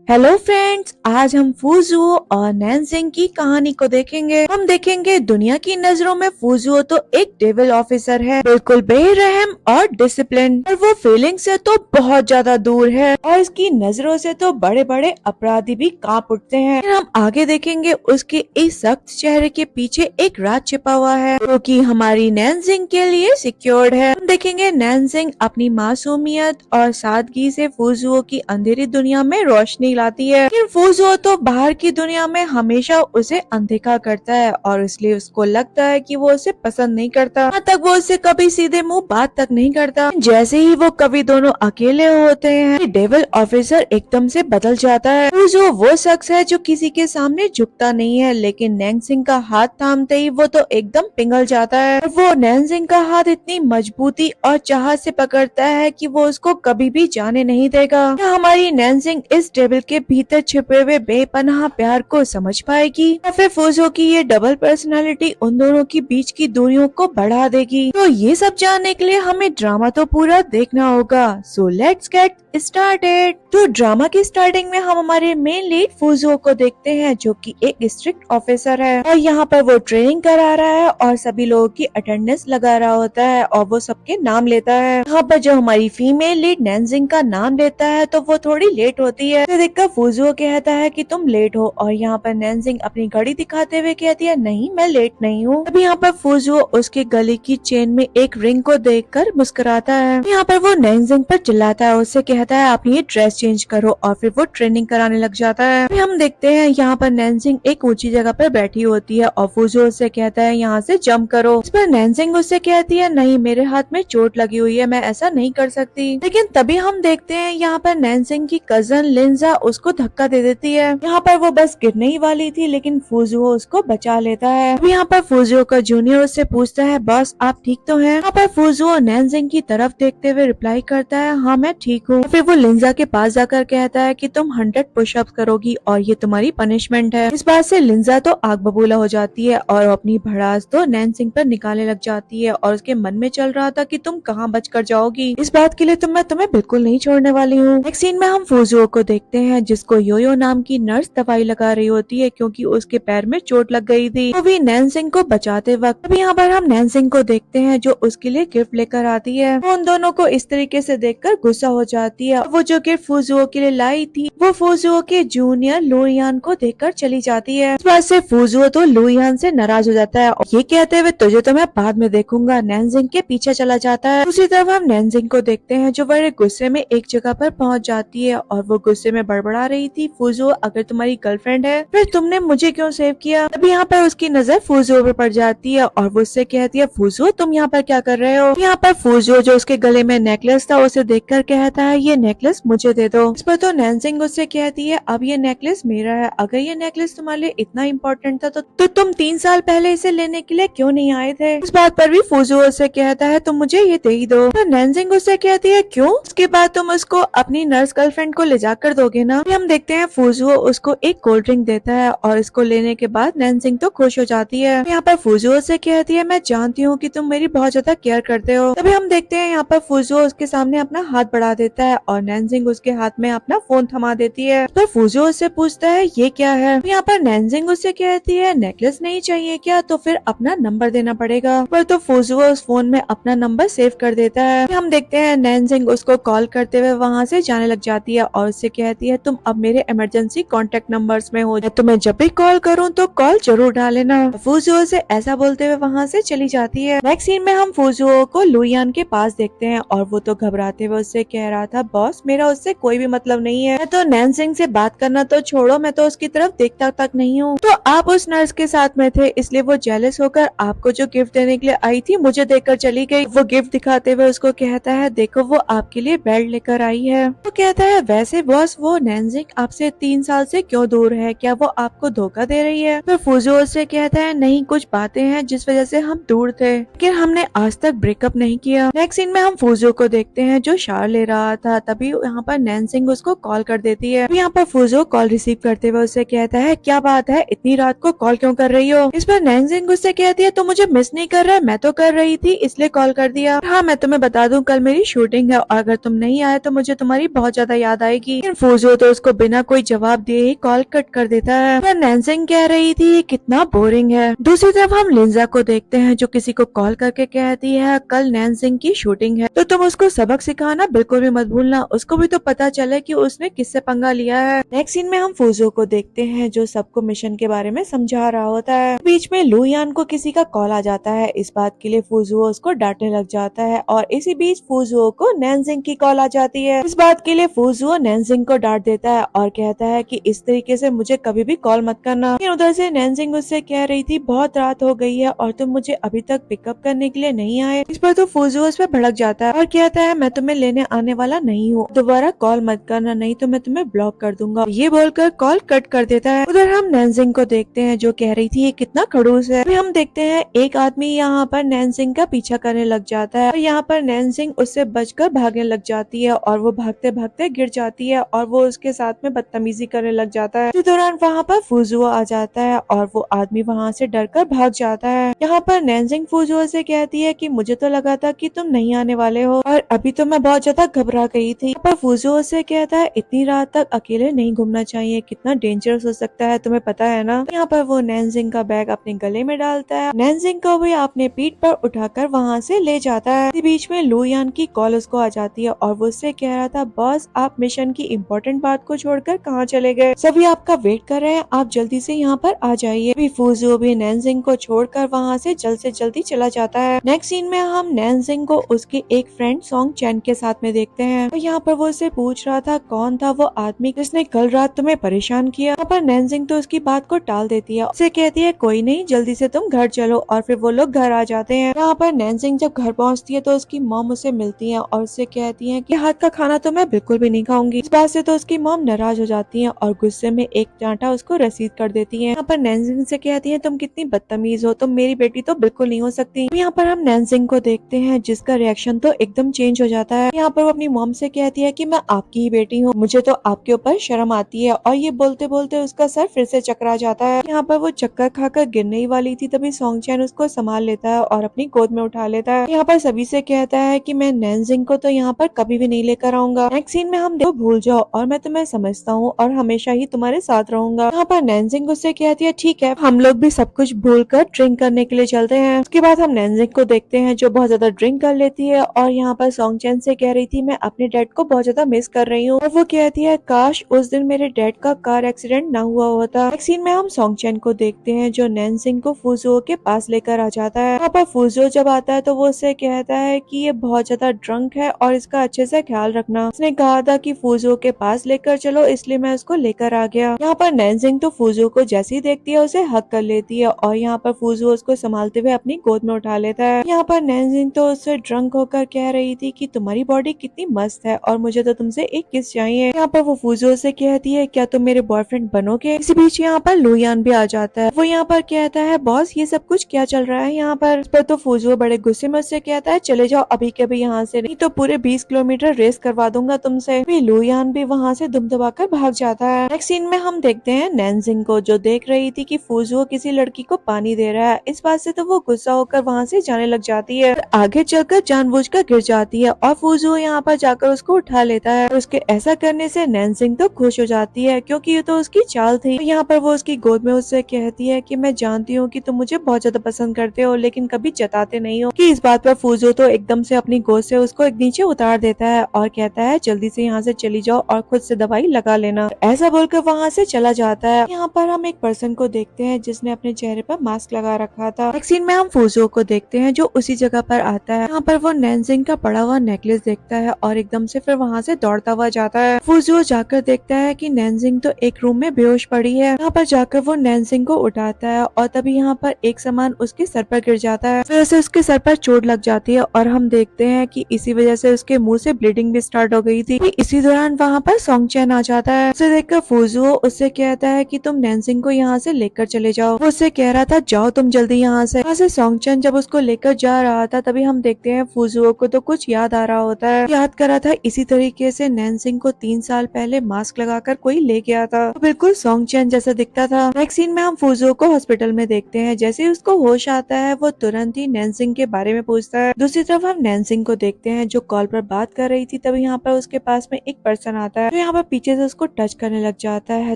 Hello friends, आज हम फुजुओ और नैनसिंग की कहानी को देखेंगे। हम देखेंगे दुनिया की नजरों में फुजुओ तो एक डेविल ऑफिसर है, बिल्कुल बेरहम और डिसिप्लिन, और वो फीलिंग से तो बहुत ज्यादा दूर है और इसकी नजरों से तो बड़े बड़े अपराधी भी कांप उठते हैं। फिर हम आगे देखेंगे उसके इस सख्त चेहरे के पीछे एक राज छिपा हुआ है जो कि हमारी नैनसिंग के लिए सिक्योर्ड है। हम देखेंगे नैनसिंग अपनी मासूमियत और सादगी से फुजुओ की अंधेरी दुनिया में रोशनी लाती है, लेकिन फुजुओ तो बाहर की दुनिया में हमेशा उसे अनदेखा करता है और इसलिए उसको लगता है कि वो उसे पसंद नहीं करता। यहाँ तक वो उससे कभी सीधे मुंह बात तक नहीं करता। जैसे ही वो कभी दोनों अकेले होते हैं, डेविल ऑफिसर एकदम से बदल जाता है। फुजुओ वो शख्स है जो किसी के सामने झुकता नहीं है, लेकिन नैनसिंग का हाथ थामते ही वो तो एकदम पिघल जाता है। और वो नैनसिंग का हाथ इतनी मजबूती और चाहत से पकड़ता है कि वो उसको कभी भी जाने नहीं देगा। हमारी नैनसिंग इस डेविल के भीतर छिपे हुए बेपनाह प्यार को समझ पाएगी या फिर फुजुओ की ये डबल पर्सनालिटी उन दोनों की बीच की दूरियों को बढ़ा देगी। तो ये सब जानने के लिए हमें ड्रामा तो पूरा देखना होगा। So let's get started. तो ड्रामा की स्टार्टिंग में हम हमारे मेन लीड फुजुओ को देखते हैं जो कि एक स्ट्रिक्ट ऑफिसर है और यहाँ पर वो ट्रेनिंग करा रहा है और सभी लोगों की अटेंडेंस लगा रहा होता है और वो सबके नाम लेता है। यहाँ पर जो हमारी फीमेल लीड नैनसिंग का नाम लेता है तो वो थोड़ी लेट होती है। तो देखकर फुजुओ कहता है कि तुम लेट हो और यहाँ पर नैनसिंग अपनी घड़ी दिखाते हुए कहती है नहीं, मैं लेट नहीं हूँ। अब यहाँ पर फुजुओ उसके गले की चेन में एक रिंग को देखकर मुस्कुराता है। यहाँ पर वो नैनसिंग पर चिल्लाता है, उससे कहता है आप ये ड्रेस चेंज करो और फिर वो ट्रेनिंग कराने लग जाता है। फिर हम देखते हैं यहाँ पर नैनसिंग एक ऊंची जगह पर बैठी होती है और फुजुओ उससे कहता है यहाँ से जंप करो। इस पर नैनसिंग उससे कहती है नहीं, मेरे हाथ में चोट लगी हुई है, मैं ऐसा नहीं कर सकती। लेकिन तभी हम देखते हैं यहाँ पर नैनसिंग की कजन लिंजा उसको धक्का दे देती है। यहाँ पर वो बस गिरने ही वाली थी लेकिन फुजुओ उसको बचा लेता है। अब यहाँ पर फुजुओ का जूनियर उससे पूछता है बॉस आप ठीक तो हैं? यहाँ पर फुजुओ नैनसिंग की तरफ देखते हुए रिप्लाई करता है हाँ मैं ठीक हूँ। फिर वो लिंजा के पास जाकर कहता है कि तुम 100 पुशअप्स करोगी और ये तुम्हारी पनिशमेंट है। इस बात से लिंजा तो आग बबूला हो जाती है और अपनी भड़ास तो नैनसिंग पर निकालने लग जाती है और उसके मन में चल रहा था कि तुम कहाँ बच कर जाओगी, इस बात के लिए तो मैं तुम्हें बिल्कुल नहीं छोड़ने वाली हूँ। नेक्स्ट सीन में हम फुजुओ को देखते हैं जिसको योयो नाम की नर्स दवाई लगा रही होती है क्योंकि उसके पैर में चोट लग गई थी, वो भी नैनसिंग को बचाते वक्त। अब यहाँ पर हम नैनसिंग को देखते हैं जो उसके लिए गिफ्ट लेकर आती है। वो उन दोनों को इस तरीके से देखकर गुस्सा हो जाती है। वो जो गिफ्ट फुजुओ के लिए लाई थी वो फुजुओ के जूनियर लुयान को देकर चली जाती है। इस बात से फुजुओ तो लुयान से नाराज हो जाता है और ये कहते हुए तुझे तो मैं बाद में देखूंगा नैनसिंग के पीछे चला जाता है। दूसरी तरफ हम नैनसिंग को देखते हैं जो बड़े गुस्से में एक जगह पर पहुंच जाती है और वो गुस्से में बड़बड़ा रही थी फुजुओ अगर तुम्हारी गर्लफ्रेंड है फिर तुमने मुझे क्यों सेव किया। तभी यहाँ पर उसकी नजर फुजुओ पर पड़ जाती है और वो उससे कहती है फुजुओ तुम यहाँ पर क्या कर रहे हो। यहाँ पर फुजुओ जो उसके गले में नेकलेस था उसे देखकर कहता है ये नेकलेस मुझे दे दो। इस पर तो नैनसिंग उससे कहती है अब ये नेकलेस मेरा है, अगर ये नेकलेस तुम्हारे लिए इतना इम्पोर्टेंट था तो तुम 3 साल पहले इसे लेने के लिए क्यों नहीं आए थे। इस बात पर भी फुजुओ उससे कहता है तुम मुझे ये दे ही दो। तो नैनसिंग उससे कहती है क्यों, उसके बाद तुम उसको अपनी नर्स गर्लफ्रेंड को ले जाकर दोगे ना। हम देखते हैं फुजुओ उसको एक कोल्ड ड्रिंक देता है और इसको लेने के बाद नैनसिंग तो खुश हो जाती है। यहाँ पर फुजुओ से कहती है मैं जानती हूँ कि तुम मेरी बहुत ज्यादा केयर करते हो। तभी हम देखते हैं यहाँ पर फुजुओ उसके सामने अपना हाथ बढ़ा देता है और नैनसिंग उसके हाथ में अपना फोन थमा देती है। तो फुजुओ उससे पूछता है ये क्या है। यहाँ पर नैनसिंग उससे कहती है नेकलेस नहीं चाहिए क्या, तो फिर अपना नंबर देना पड़ेगा। पर तो फुजुओ उस फोन में अपना नंबर सेव कर देता है। हम देखते हैं नैनसिंग उसको कॉल करते हुए वहाँ से जाने लग जाती है और उससे कहती है तुम अब मेरे इमरजेंसी कॉन्टेक्ट नंबर्स में हो, तुम्हें जब भी कॉल करूँ तो कॉल जरूर डालेना। फुजुओ से ऐसा बोलते हुए वहाँ से चली जाती है। नेक्स्ट सीन में हम फुजुओ को लुयान के पास देखते हैं और वो तो घबराते हुए उससे कह रहा था बॉस मेरा उससे कोई भी मतलब नहीं है, मैं तो नैनसिंग से बात करना तो छोड़ो मैं तो उसकी तरफ देखता तक नहीं हूँ। तो आप उस नर्स के साथ में थे इसलिए वो जेलस होकर आपको जो गिफ्ट देने के लिए आई थी मुझे देकर चली गई। वो गिफ्ट दिखाते हुए उसको कहता है देखो वो आपके लिए बेल्ट लेकर आई है। वो कहता है वैसे बॉस वो नैनसिंग आपसे 3 साल से क्यों दूर है, क्या वो आपको धोखा दे रही है। तो फुजुओ से कहता है नहीं कुछ बातें हैं जिस वजह से हम दूर थे लेकिन हमने आज तक ब्रेकअप नहीं किया। नेक्स्ट सीन में हम फुजुओ को देखते हैं जो शावर ले रहा था, तभी यहाँ पर नैनसिंग उसको कॉल कर देती है। यहाँ पर फुजुओ कॉल रिसीव करते हुए उससे कहता है क्या बात है इतनी इतनी रात को कॉल क्यों कर रही हो। इस पर नैनजिंग उससे कहती है तो मुझे मिस नहीं कर रहा है, मैं तो कर रही थी इसलिए कॉल कर दिया। हाँ मैं तुम्हें बता दूं कल मेरी शूटिंग है और अगर तुम नहीं आए तो मुझे तुम्हारी बहुत ज्यादा याद आएगी। लेकिन फूजो तो उसको बिना कोई जवाब दिए ही कॉल कट कर देता है। पर नैनजिंग कह रही थी कितना बोरिंग है। दूसरी तरफ हम लिंजा को देखते हैं जो किसी को कॉल करके कहती है कल नैनजिंग की शूटिंग है तो तुम उसको सबक सिखाना बिल्कुल भी मत भूलना, उसको भी तो पता चले कि उसने किससे पंगा लिया है। नेक्स्ट सीन में हम फूजो को देखते हैं जो सबको मिशन के बारे में समझा रहा होता है। बीच में लुयान को किसी का कॉल आ जाता है, इस बात के लिए फूजुओ उसको डांटने लग जाता है और इसी बीच फूजुओ को नैनजिंग की कॉल आ जाती है। इस बात के लिए फूजुओ नैनजिंग को डांट देता है और कहता है कि इस तरीके से मुझे कभी भी कॉल मत करना। लेकिन उधर से नैनजिंग उससे कह रही थी बहुत रात हो गई है और तुम मुझे अभी तक पिकअप करने के लिए नहीं आए। इस पर तो फूजुओ उस पर भड़क जाता है और कहता है मैं तुम्हें लेने आने वाला नहीं हूँ, दोबारा कॉल मत करना नहीं तो मैं तुम्हें ब्लॉक कर दूंगा। ये बोलकर कॉल कट कर देता है। उधर हम नैनजिंग को देखते हैं जो कह रही थी ये कितना खड़ूस है। फिर हम देखते हैं एक आदमी यहाँ पर नैनजिंग का पीछा करने लग जाता है और यहाँ पर नैनजिंग उससे बचकर भागने लग जाती है और वो भागते भागते गिर जाती है और वो उसके साथ में बदतमीजी करने लग जाता है। इस दौरान वहाँ पर फूजुओ आ जाता है और वो आदमी वहाँ से डरकर भाग जाता है। यहाँ पर नैनजिंग फूजुओ से कहती है कि मुझे तो लगा था कि तुम नहीं आने वाले हो और अभी तो मैं बहुत ज्यादा घबरा गई थी। पर फूजुओ से कहता है इतनी रात तक अकेले नहीं घूमना चाहिए, कितना डेंजरस हो सकता है तुम्हें पता है ना। यहाँ पर वो नैनजिंग का बैग अपने गले में डालता है, नैनजिंग को भी अपने पीठ पर उठाकर वहाँ से ले जाता है। इसी बीच में लुयान की कॉल उसको आ जाती है और वो उससे कह रहा था बॉस आप मिशन की इम्पोर्टेंट बात को छोड़कर कहाँ चले गए, सभी आपका वेट कर रहे हैं, आप जल्दी से यहाँ पर आ जाइए। फूजुओ भी नैनजिंग को छोड़कर वहाँ से जल्दी चला जाता है। नेक्स्ट सीन में हम नैनजिंग को उसके एक फ्रेंड सॉन्ग चैन के साथ में देखते हैं। तो यहाँ पर वो उससे पूछ रहा था कौन था वो आदमी जिसने कल रात तुम्हें परेशान किया। यहाँ पर नैनजिंग तो उसकी बात को टाल देती है, उसे कहती है कोई नहीं जल्दी से तुम घर चलो और फिर वो लोग घर आ जाते हैं। यहाँ पर नैनजिंग जब घर पहुँचती है तो उसकी मॉम उसे मिलती है और उससे कहती है कि हाथ का खाना तो मैं बिल्कुल भी नहीं खाऊंगी। इस बात से तो उसकी मॉम नाराज हो जाती है और गुस्से में एक डांटा उसको रसीद कर देती है। यहाँ पर नैनजिंग से कहती है तुम कितनी बदतमीज हो, तुम मेरी बेटी तो बिल्कुल नहीं हो सकती। यहाँ पर हम नैनजिंग को देखते हैं जिसका रिएक्शन तो एकदम चेंज हो जाता है। यहाँ पर वो अपनी मॉम से कहती है कि मैं आपकी ही बेटी हूँ, मुझे तो आपके ऊपर शर्म आती है और ये बोलते बोलते उसका सर फिर से चकरा जाता है। यहाँ पर वो चक्कर खाकर गिरने ही वाली थी तभी सॉन्ग चैन उसको संभाल लेता है और अपनी गोद में उठा लेता है। यहाँ पर सभी से कहता है कि मैं नैनजिंग को तो यहाँ पर कभी भी नहीं लेकर आऊंगा। नेक्स्ट सीन में हम देखो भूल जाओ और मैं तुम्हें समझता हूँ और हमेशा ही तुम्हारे साथ रहूंगा। यहाँ पर नैनजिंग उससे कहती है ठीक है हम लोग भी सब कुछ भूल कर ड्रिंक करने के लिए चलते हैं। उसके बाद हम नैनजिंग को देखते हैं जो बहुत ज्यादा ड्रिंक कर लेती है और यहाँ पर सॉन्ग चैन से कह रही थी मैं अपने डैड को बहुत ज्यादा मिस कर रही हूँ और वो कहती है काश उस दिन मेरे डैड का कार एक्सीडेंट ना हुआ होता। नेक्स्ट सीन में हम सॉन्ग चैन को देखते हैं जो नैनजिंग को फूजुओ के पास लेकर आ जाता है। यहाँ पर फूजुओ जब आता है तो वो उससे कहता है कि ये बहुत ज्यादा ड्रंक है और इसका अच्छे से ख्याल रखना। उसने कहा था कि फूजुओ के पास लेकर चलो इसलिए मैं उसको लेकर आ गया। यहाँ पर नैनजिंग तो फूजुओ को जैसे ही देखती है उसे हक कर लेती है और यहाँ पर फूजुओ उसको संभालते हुए अपनी गोद में उठा लेता है। यहाँ पर नैनजिंग तो उससे ड्रंक होकर कह रही थी कि तुम्हारी बॉडी कितनी मस्त है और मुझे तो तुमसे एक किस चाहिए। यहाँ पर वो फूजुओ से कहती है क्या तुम मेरे बॉयफ्रेंड बनोगे। इसी बीच यहाँ पर लुयान भी आ जाता है, वो यहाँ पर कहता है बॉस ये सब कुछ क्या चल रहा है यहाँ पर। इस पर तो फूजुओ बड़े गुस्से में उससे कहता है चले जाओ अभी के अभी यहाँ से, नहीं तो पूरे 20 किलोमीटर रेस करवा दूंगा तुमसे। लुयान भी वहाँ से दुम दबाकर भाग जाता है। नेक्स्ट सीन में हम देखते हैं नैनजिंग को जो देख रही थी कि फूजुओ किसी लड़की को पानी दे रहा है, इस बात से तो वो गुस्सा होकर वहाँ से जाने लग जाती है, आगे चलकर जानबूझकर गिर जाती है और फूजुओ यहाँ पर जाकर उसको उठा लेता है। और उसके ऐसा करने से नैनजिंग तो खुश हो जाती है क्योंकि ये तो उसकी चाल थी। तो यहाँ पर वो उसकी गोद में उससे कहती है कि मैं जानती हूँ कि तुम मुझे बहुत ज्यादा पसंद करते हो लेकिन कभी जताते नहीं हो। कि इस बात पर फूजुओ तो एकदम से अपनी गोद से उसको एक नीचे उतार देता है और कहता है जल्दी से यहाँ से चली जाओ और खुद से दवाई लगा लेना। ऐसा बोलकर वहाँ से चला जाता है। यहाँ पर हम एक पर्सन को देखते हैं जिसने अपने चेहरे पर मास्क लगा रखा था। नेक्स्ट सीन में हम फूजुओ को देखते हैं जो उसी जगह पर आता है। यहाँ पर वो नैनजिंग का पड़ा हुआ नेकलेस देखता है और एकदम से फिर वहाँ से दौड़ता हुआ जाता है। फूजुओ जाकर देखता है कि नैनजिंग तो एक रूम में बेहोश पड़ी है। यहाँ पर जाकर वो नैनजिंग को उठाता है और तभी यहाँ पर एक सामान उसके सर पर गिर जाता है, फिर से उसके सर पर चोट लग जाती है और हम देखते हैं कि इसी वजह से उसके मुंह से ब्लीडिंग भी स्टार्ट हो गई थी। इसी दौरान वहाँ पर सॉन्ग चैन आ जाता है। उसे देखकर फूजुओ उससे कहता है कि तुम नैनजिंग को यहाँ से लेकर चले जाओ। वो उससे कह रहा था जाओ तुम जल्दी यहाँ से। सॉन्ग चैन जब उसको लेकर जा रहा था तभी हम देखते हैं फूजुओ को तो कुछ याद आ रहा होता है। याद करा था इसी तरीके से नैनजिंग को 3 साल पहले मास्क लगाकर कोई ले गया था, बिल्कुल सॉन्ग चैन जैसा दिखता था। था। नेक्स्ट सीन में हम फूजुओ को हॉस्पिटल में देखते हैं। जैसे ही उसको होश आता है वो तुरंत ही नैनसिंग के बारे में पूछता है। दूसरी तरफ हम नैनसिंग को देखते हैं जो कॉल पर बात कर रही थी। तभी यहाँ पर उसके पास में एक पर्सन आता है जो यहाँ पर पीछे से उसको टच करने लग जाता है।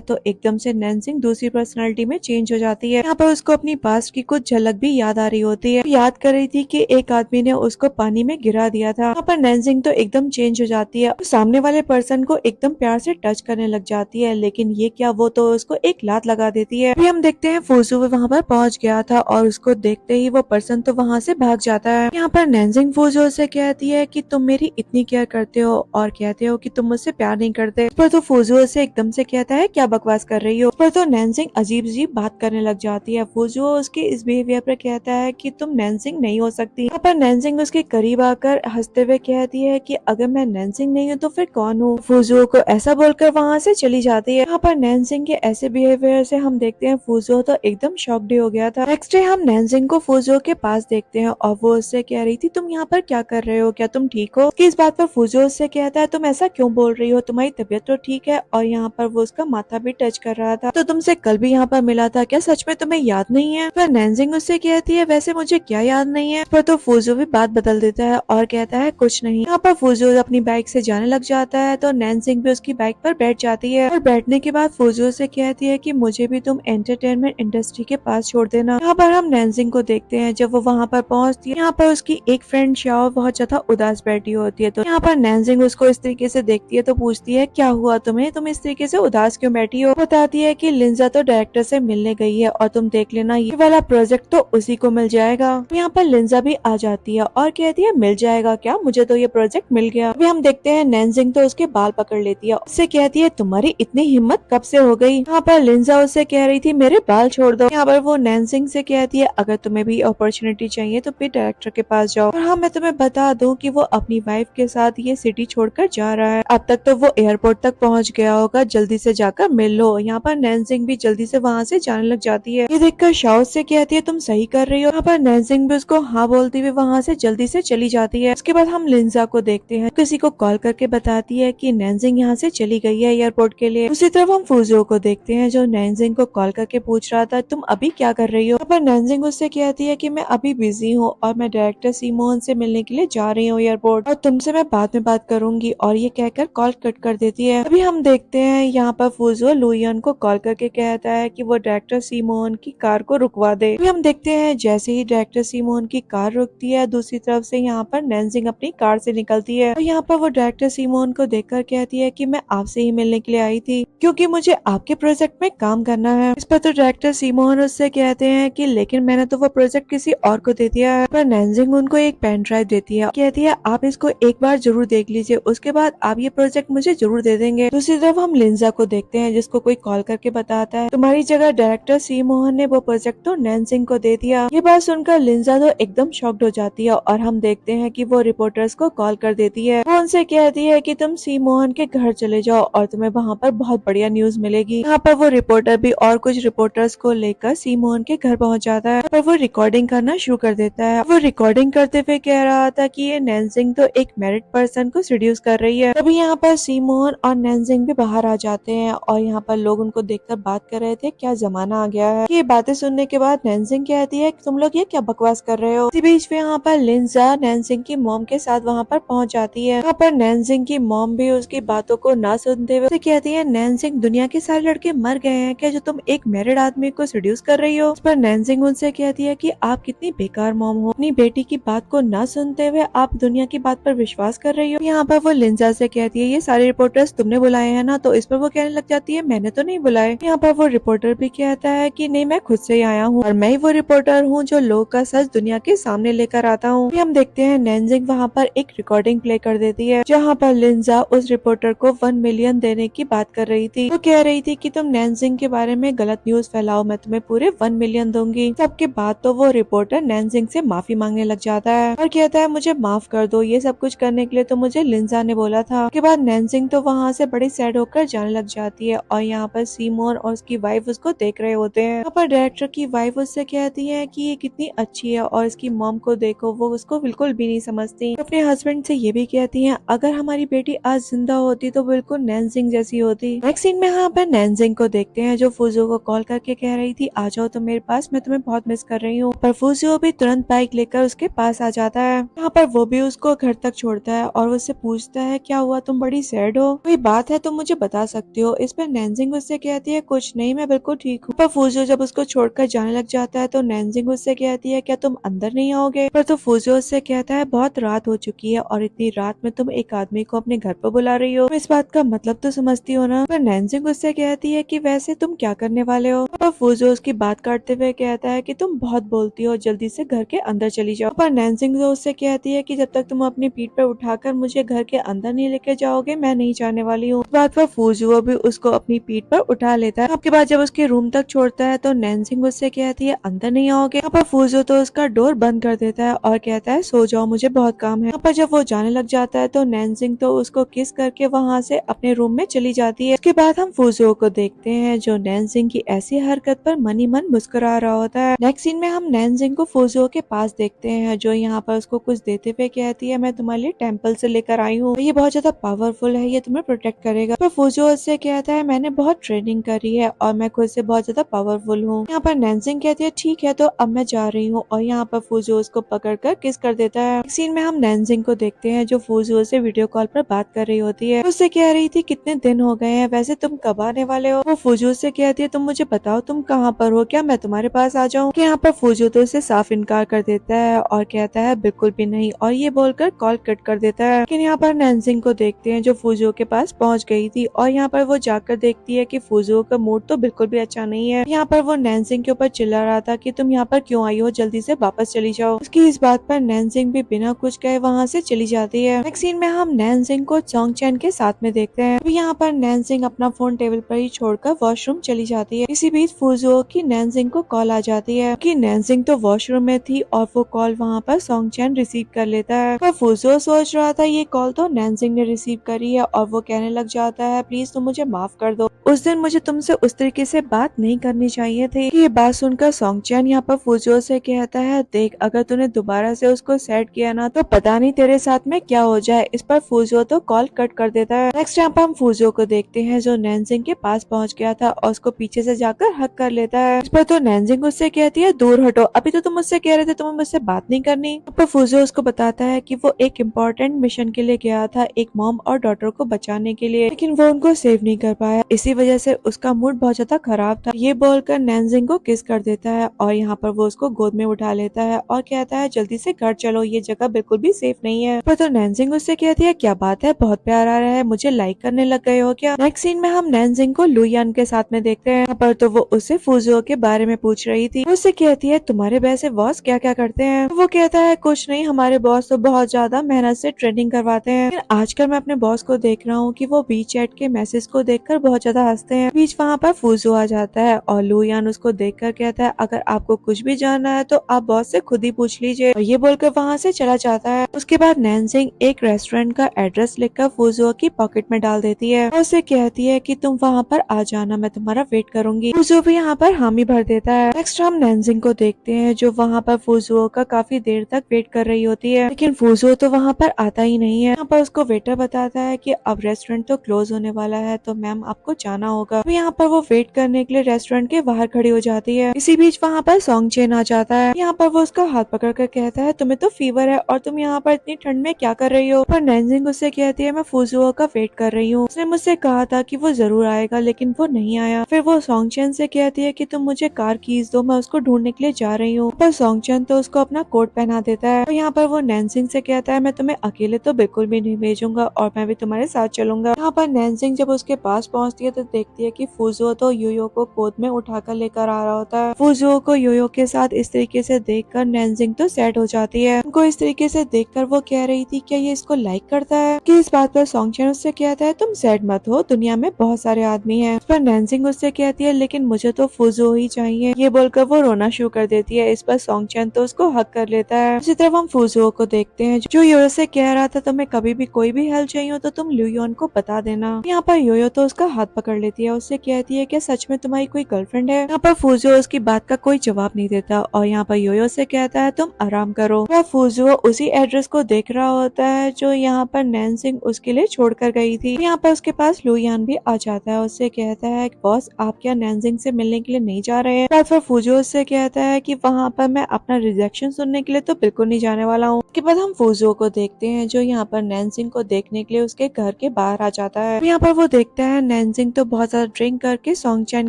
तो एकदम से नैनसिंग दूसरी पर्सनालिटी में चेंज हो जाती है। यहाँ पर उसको अपनी पास्ट की कुछ झलक भी याद आ रही होती है। याद कर रही थी कि एक आदमी ने उसको पानी में गिरा दिया था। यहाँ पर नैनसिंग तो एकदम चेंज हो जाती है। सामने वाले पर्सन को एकदम प्यार से टच करने लग जाती है। लेकिन ये क्या, वो तो उसको एक लात लगा देती है। अभी हम देखते हैं फूजू वहाँ पर पहुँच गया था और उसको देखते ही वो पर्सन तो वहाँ से भाग जाता है। यहाँ पर नैनसिंग फूजू से कहती है कि तुम मेरी इतनी केयर करते हो और कहते हो कि तुम मुझसे प्यार नहीं करते। इस पर तो फूजू से एकदम से कहता है क्या बकवास कर रही हो। इस पर तो नैनसिंग अजीब अजीब बात करने लग जाती है। फूजू उसके इस बिहेवियर पर कहता है कि तुम नैनसिंग नहीं हो सकती। यहाँ पर नैनसिंग उसके करीब आकर हंसते हुए कहती है कि अगर मैं नैनसिंग नहीं हूँ तो फिर कौन हूँ। फूजू को ऐसा बोलकर वहाँ से चली जाती है। यहाँ पर नैनसिंग के ऐसे बिहेवियर से हम देखते हैं फूजू तो एकदम शॉक्ड हो गया था। नेक्स्ट डे हम नैनसिंग को फूजू के पास देखते हैं और वो उससे कह रही थी तुम यहाँ पर क्या कर रहे हो, क्या तुम ठीक हो। इस बात पर फूजू उससे कहता है तुम ऐसा क्यों बोल रही हो, तुम्हारी तबीयत तो ठीक है। और यहाँ पर वो उसका माथा भी टच कर रहा था। तो तुमसे कल भी यहाँ पर मिला था, क्या सच में तुम्हें याद नहीं है। फिर नैनसिंग उससे कहती है वैसे मुझे क्या याद नहीं है। पर तो फूजू भी बात बदल देता है और कहता है कुछ नहीं। यहाँ पर फूजू अपनी बाइक से जाने लग जाता है तो नैनसिंग भी उसकी बाइक पर बैठ जाती है और बैठने के बाद फूजू से कहती है कि मुझे भी तुम एंटरटेनमेंट इंडस्ट्री के पास छोड़ देना। यहाँ पर हम नैनसिंग को देखते हैं जब वो वहाँ पर पहुँचती है। यहाँ पर उसकी एक फ्रेंड शाओ बहुत ज्यादा उदास बैठी होती है। तो यहाँ पर नैनसिंग उसको इस तरीके से देखती है तो पूछती है क्या हुआ तुम्हें, तुम इस तरीके से उदास क्यों बैठी हो। बताती है कि लिंजा तो डायरेक्टर से मिलने गई है और तुम देख लेना ये वाला प्रोजेक्ट तो उसी को मिल जाएगा। यहाँ पर लिंजा भी आ जाती है और कहती है मिल जाएगा क्या, मुझे तो ये प्रोजेक्ट मिल गया। अभी हम देखते हैं नैनसिंग तो उसके बाल पकड़ लेती है, उससे कहती है तुम्हारी इतनी हिम्मत कब से हो गई। यहाँ पर लिंजा उससे कह रही थी मेरे बाल छोड़ दो। यहाँ पर वो नैनसिंग से कहती है अगर तुम्हें भी अपॉर्चुनिटी चाहिए तो फिर डायरेक्टर के पास जाओ। और हाँ मैं तुम्हें बता दूं कि वो अपनी वाइफ के साथ ये सिटी छोड़कर जा रहा है। अब तक तो वो एयरपोर्ट तक पहुंच गया होगा, जल्दी से जाकर मिल लो। यहाँ पर नैनसिंग भी जल्दी से वहाँ से जाने लग जाती है। ये देखकर शाओ से कहती है तुम सही कर रही हो। यहाँ पर नैनसिंग भी उसको हाँ बोलती हुई वहाँ से जल्दी से चली जाती है। उसके बाद हम लिंजा को देखते हैं, किसी को कॉल करके बताती है कि नैनसिंग यहाँ से चली गई है एयरपोर्ट के लिए। दूसरी तरफ हम फूजो को देखते हैं जो नैनसिंग को कॉल करके पूछ रहा था तुम अभी क्या कर रही हो। यहाँ पर नैनसिंग उससे कहती है कि मैं अभी बिजी हूँ और मैं डायरेक्टर सीमोन से मिलने के लिए जा रही हूँ एयरपोर्ट और तुमसे मैं बाद में बात करूंगी। और ये कहकर कॉल कट कर देती है। अभी हम देखते हैं यहाँ पर फूजो लुयन को कॉल करके कहता है कि वो डायरेक्टर सीमोन की कार को रुकवा दे। अभी हम देखते हैं जैसे ही डायरेक्टर सीमोन की कार रुकती है दूसरी तरफ से यहाँ पर नैनसिंग अपनी कार से निकलती है और यहाँ पर वो डायरेक्टर सीमोन को देखकर कहती है कि मैं आपसे ही मिलने के लिए आई थी क्योंकि मुझे आपके प्रोजेक्ट में काम करना है। इस पर तो डायरेक्टर सीमोन उससे कहते हैं कि लेकिन मैंने तो वो प्रोजेक्ट किसी और को दे दिया है। पर नैनसिंग उनको एक पेन ड्राइव देती है, कहती है आप इसको एक बार जरूर देख लीजिए, उसके बाद आप ये प्रोजेक्ट मुझे जरूर दे देंगे। दूसरी तरफ हम लिंजा को देखते हैं जिसको कोई कॉल करके बताता है तुम्हारी जगह डायरेक्टर सी मोहन ने वो प्रोजेक्ट तो नैनसिंग को दे दिया। ये बात सुनकर लिंजा तो एकदम शॉक्ड हो जाती है और हम देखते हैं कि वो रिपोर्टर्स को कॉल कर देती है। वो उनसे कहती है कि तुम सी मोहन के घर चले जाओ और तुम्हें वहाँ पर बहुत बढ़िया न्यूज मिलेगी। यहाँ पर वो रिपोर्टर भी और कुछ रिपोर्टर्स को लेकर सी मोहन के घर पहुँच जाता है और वो रिकॉर्डिंग करना शुरू कर देता है। वो रिकॉर्डिंग करते हुए कह रहा था कि ये नैनसिंग तो एक मैरिड पर्सन को सीड्यूस कर रही है। तभी यहाँ पर सी मोहन और नैनसिंग भी बाहर आ जाते हैं और यहाँ पर लोग उनको देखकर बात कर रहे थे क्या जमाना आ गया है। ये बातें सुनने के बाद नैनसिंग कहती है कि तुम लोग ये क्या बकवास कर रहे हो। इसी बीच में यहाँ पर लिंजा नैनसिंग की मॉम के साथ वहाँ पर पहुँच जाती है। यहाँ पर नैनसिंग की मॉम भी उसकी बातों को ना सुनते हुए कहती है नैनसिंग दुनिया के सारे लड़के मर गए हैं क्या जो तुम एक मैरिड आदमी को सीड्यूस कर रही हो। इस पर नैनसिंग उनसे कहती है कि आप कितनी बेकार मॉम हो, अपनी बेटी की बात को ना सुनते हुए आप दुनिया की बात पर विश्वास कर रही हो। यहाँ पर वो लिंजा से कहती है ये सारे रिपोर्टर्स तुमने बुलाए हैं ना, तो इस पर वो कहने लग जाती है मैंने तो नहीं बुलाए। यहाँ पर वो रिपोर्टर भी कहता है कि नहीं मैं खुद से ही आया हूँ और मैं ही वो रिपोर्टर हूँ जो लोग का सच दुनिया के सामने लेकर आता हूँ। हम देखते हैं नैनसिंग वहाँ पर एक रिकॉर्डिंग प्ले कर देती है जहाँ पर लिंजा उस रिपोर्टर को 1 मिलियन देने की बात कर रही थी। वो कह रही थी कि तुम नैनसिंग के बारे में गलत न्यूज फैलाओ, मैं तुम्हें पूरे 1 मिलियन दूंगी। सबके बाद तो वो रिपोर्टर नैनसिंग से माफी मांगने लग जाता है और कहता है मुझे माफ कर दो, ये सब कुछ करने के लिए तो मुझे लिंजा ने बोला था। उसके बाद नैनसिंग तो वहाँ से बड़ी सैड होकर जाने लग जाती है और यहाँ पर सीमोन और उसकी वाइफ उसको देख रहे होते हैं। यहाँ पर डायरेक्टर की वाइफ उससे कहती है कि ये कितनी अच्छी है और इसकी मॉम को देखो, वो उसको बिल्कुल भी नहीं समझती। तो अपने हस्बैंड से ये भी कहती है अगर हमारी बेटी आज जिंदा होती तो बिल्कुल नैनसिंग जैसी होती। नेक्स्ट सीन में यहाँ पर नैनसिंग को देखते हैं जो फूजियो को कॉल करके कह रही थी आ जाओ तुम मेरे पास, मैं तुम्हें बहुत मिस कर रही हूँ। पर फूजियो भी तुरंत बाइक लेकर उसके पास आ जाता है। यहाँ पर वो भी उसको घर तक छोड़ता है और उससे पूछता है क्या हुआ, तुम बड़ी सैड हो, कोई बात है तुम मुझे बता सकती हो। इस पर नैनजिंग उससे कहती है कुछ नहीं, मैं बिल्कुल ठीक हूँ। पर फूजियो जब उसको छोड़कर जाने लग जाता है तो नैनजिंग उससे कहती है क्या तुम अंदर नहीं आओगे। पर तो फूजियो उससे कहता है बहुत रात हो चुकी है और इतनी रात में तुम एक आदमी को अपने घर पर बुला रही हो, तुम इस बात का मतलब तो समझती हो ना। पर नैनजिंग उससे कहती है कि वैसे तुम क्या करने वाले हो। पर फूजियो उसकी बात काटते हुए कहता है कि तुम बहुत बोलती हो, जल्दी से घर के अंदर चली जाओ। पर नैनजिंग तो उससे कहती है कि जब तक तुम अपनी पीठ पर उठाकर मुझे घर के अंदर नहीं लेके जाओगे मैं नहीं जाने वाली हूँ। बात पर फूजियो भी उसको अपनी पीठ पर उठा लेता है। आपके बाद जब उसके रूम तक छोड़ता है तो नैनजिंग उससे कहती है अंदर नहीं आओगे। यहाँ पर फूजियो तो उसका डोर बंद कर देता है और कहता है सो जाओ मुझे बहुत काम है। यहाँ पर जब वो जाने लग जाता है तो नैनजिंग तो उसको किस करके वहाँ से अपने रूम में चली जाती है। उसके बाद हम फूजियो को देखते हैं जो नैनजिंग की ऐसी हरकत पर मन ही मन मुस्कुरा रहा होता है। नेक्स्ट सीन में हम नैनजिंग को फूजियो के पास देखते हैं जो यहाँ पर उसको कुछ देते हुए कहती है मैं तुम्हारे लिए टेम्पल से लेकर आई हूँ, ये बहुत ज्यादा पावरफुल है, ये तुम्हें प्रोटेक्ट करेगा। पर फूजियो उससे कहता है मैंने बहुत ट्रेनिंग करी है और मैं खुद से बहुत ज्यादा पावरफुल हूँ। यहाँ पर नैनजिंग कहती है ठीक है तो अब मैं जा रही हूँ और यहाँ पर फूजियो उसको पकड़कर किस कर देता है। एक सीन में हम नैनजिंग को देखते हैं जो फूजियो से वीडियो कॉल पर बात कर रही होती है। उससे कह रही थी कितने दिन हो गए हैं, वैसे तुम कब आने वाले हो। वो फूजियो से कहती है तुम मुझे बताओ तुम कहाँ पर हो, क्या मैं तुम्हारे पास आ जाऊँ। यहाँ पर फूजियो तो उसे साफ इनकार कर देता है और कहता है बिल्कुल भी नहीं और ये बोलकर कॉल कट कर देता है। लेकिन यहाँ पर नैनजिंग को देखते हैं जो फूजियो के पास पहुँच गई थी और यहाँ पर वो जाकर देखती है कि फूजियो का मूड तो बिल्कुल भी अच्छा नहीं है। यहाँ पर वो नैनजिंग के ऊपर चिल्ला रहा था कि तुम यहाँ पर क्यों आई हो, जल्दी से वापस चली जाओ। उसकी इस बात पर नैनजिंग भी बिना कुछ कहे वहाँ से चली जाती है। नेक्स्ट सीन में हम नैनजिंग को सॉन्ग चैन के साथ में देखते हैं। अभी यहाँ पर नैनजिंग अपना फोन टेबल पर ही छोड़कर वॉशरूम चली जाती है। इसी बीच फूजियो की नैनजिंग को कॉल आ जाती है कि नैनजिंग तो वॉशरूम में थी और वो कॉल वहाँ पर सॉन्ग चैन रिसीव कर लेता है। पर फूजियो सोच रहा था ये कॉल तो नैनजिंग ने रिसीव करी है और वो कहने लग जाता है प्लीज तुम मुझे माफ कर दो, उस दिन मुझे तुमसे उस तरीके से बात नहीं करनी चाहिए थी। ये बात सुनकर सॉन्ग चैन यहाँ पर फूजियो से कहता है देख अगर तूने दोबारा से उसको सेट किया ना तो पता नहीं तेरे साथ में क्या हो जाए। इस पर फूजियो तो कॉल कट कर देता है। नेक्स्ट यहाँ पर हम फूजियो को देखते हैं जो नैनजिंग के पास पहुँच गया था और उसको पीछे से जाकर हक कर लेता है। इस पर तो नैनजिंग उससे कहती है दूर हटो, अभी तो तुम मुझसे कह रहे थे तुम्हें मुझसे बात नहीं करनी। पर फूजियो उसको बताता है कि वो एक इम्पोर्टेंट मिशन के लिए गया था एक मॉम और डॉटर को बचाने के लिए, लेकिन वो उनको सेव नहीं कर पाया, इसी वजह से उसका मूड बहुत ज्यादा खराब था। ये बोलकर नैनजिंग को किस कर देता है और यहाँ पर वो उसको गोद में उठा लेता है और कहता है जल्दी से घर चलो, ये जगह बिल्कुल भी सेफ नहीं है। पर तो नैनजिंग उससे कहती है क्या बात है, बहुत प्यार आ रहा है, मुझे लाइक करने लग गए हो क्या। नेक्स्ट सीन में हम नैनजिंग को लुयान के साथ में देखते हैं। पर तो वो उससे फूजियो के बारे में पूछ रही थी। उससे कहती है तुम्हारे वैसे बॉस क्या क्या करते हैं। वो कहता है कुछ नहीं, हमारे बॉस तो बहुत ज्यादा मेहनत से ट्रेनिंग करवाते हैं। लेकिन आजकल मैं अपने बॉस को देख रहा हूँ कि वो वीचैट के मैसेज को देखकर बहुत ज्यादा हंसते हैं। बीच वहाँ पर फूजियो आ जाता है और लुयान उसको देखकर कहता है अगर आपको कुछ भी जानना है तो आप बॉस से खुद ही पूछ लीजिए, और ये बोलकर वहाँ से चला जाता है। उसके बाद नैनजिंग एक रेस्टोरेंट का एड्रेस लिखकर फूजियो की पॉकेट में डाल देती है और उसे कहती है कि तुम वहाँ पर आ जाना, मैं तुम्हारा वेट करूंगी। फूजियो भी यहाँ पर हामी भर देता है। नेक्स्ट हम नैनजिंग को देखते हैं जो वहाँ पर फूजियो का काफी देर तक वेट कर रही होती है, लेकिन फूजियो तो वहाँ पर आता ही नहीं है। यहाँ पर उसको वेटर बताता है कि अब रेस्टोरेंट तो क्लोज होने वाला है तो मैम आपको जाना होगा। तो यहाँ पर वो वेट करने के लिए रेस्टोरेंट के बाहर खड़ी हो जाती है। इसी बीच वहाँ पर सॉन्ग चेन आ जाता है। यहाँ पर वो उसका हाथ पकड़ कर कहता है तुम्हें तो फीवर है और तुम यहाँ पर इतनी ठंड में क्या कर रही हो। पर नैनजिंग उससे कहती है मैं फूजियो का वेट कर रही हूँ, उसने मुझसे कहा था कि वो जरूर आएगा लेकिन वो नहीं आया। फिर वो सॉन्ग चेन से कहती है कि तुम मुझे कार कीज दो, मैं उसको ढूंढने के लिए जा रही हूँ। पर सॉन्ग चेन तो उसको अपना कोट पहना देता है। तो यहाँ पर वो नैनजिंग से कहता है मैं तुम्हें अकेले तो बिल्कुल भी नहीं भेजूंगा और मैं भी तुम्हारे साथ चलूंगा। यहाँ पर नैनजिंग जब उसके पास पहुँचती है तो देखती है कि फूजियो तो यूयो को गोद में उठाकर लेकर आ रहा होता है। फूजियो को यूयो के साथ इस तरीके से देखकर नैनजिंग तो सेट हो जाती है। उनको इस तरीके से देखकर वो कह रही थी क्या ये इसको लाइक करता है। कि इस बात पर सॉन्ग चेन उससे कहता है तुम सैड मत हो, दुनिया में बहुत सारे आदमी हैं। इस पर नैनजिंग उससे कहती है लेकिन मुझे तो फूजियो ही चाहिए। ये बोलकर वो रोना शुरू कर देती है। इस पर सॉन्ग चेन तो उसको हक कर लेता है। उसी तरफ हम फूजियो को देखते हैं जो योयो से कह रहा था तुम्हें कभी भी कोई भी हेल्प चाहिए हो तो तुम लुयोन को बता देना। यहाँ पर योयो तो उसका हाथ पकड़ लेती है, उससे कहती है क्या सच में तुम्हारी कोई गर्लफ्रेंड है। यहाँ पर फूजियो उसकी बात का कोई जवाब नहीं देता और यहाँ पर योयो से कहता है तुम आराम करो। वह फूजियो उसी एड्रेस को देख रहा होता है जो यहाँ पर नैनजिंग उसके लिए छोड़कर गई थी। यहाँ पर उसके पास लुयान भी आ जाता है, उससे कहता है बॉस बॉस आप क्या नैनजिंग से मिलने के लिए नहीं जा रहे हैं? बात पर फूजो उससे कहता है कि वहाँ पर मैं अपना रिजेक्शन सुनने के लिए तो बिल्कुल नहीं जाने वाला हूँ। उसके बाद हम फूजो को देखते हैं जो यहाँ पर नैनजिंग को देखने के लिए उसके घर के बाहर आ जाता है। यहाँ पर वो देखता है नैनजिंग तो बहुत ज्यादा ड्रिंक करके सोंगचैन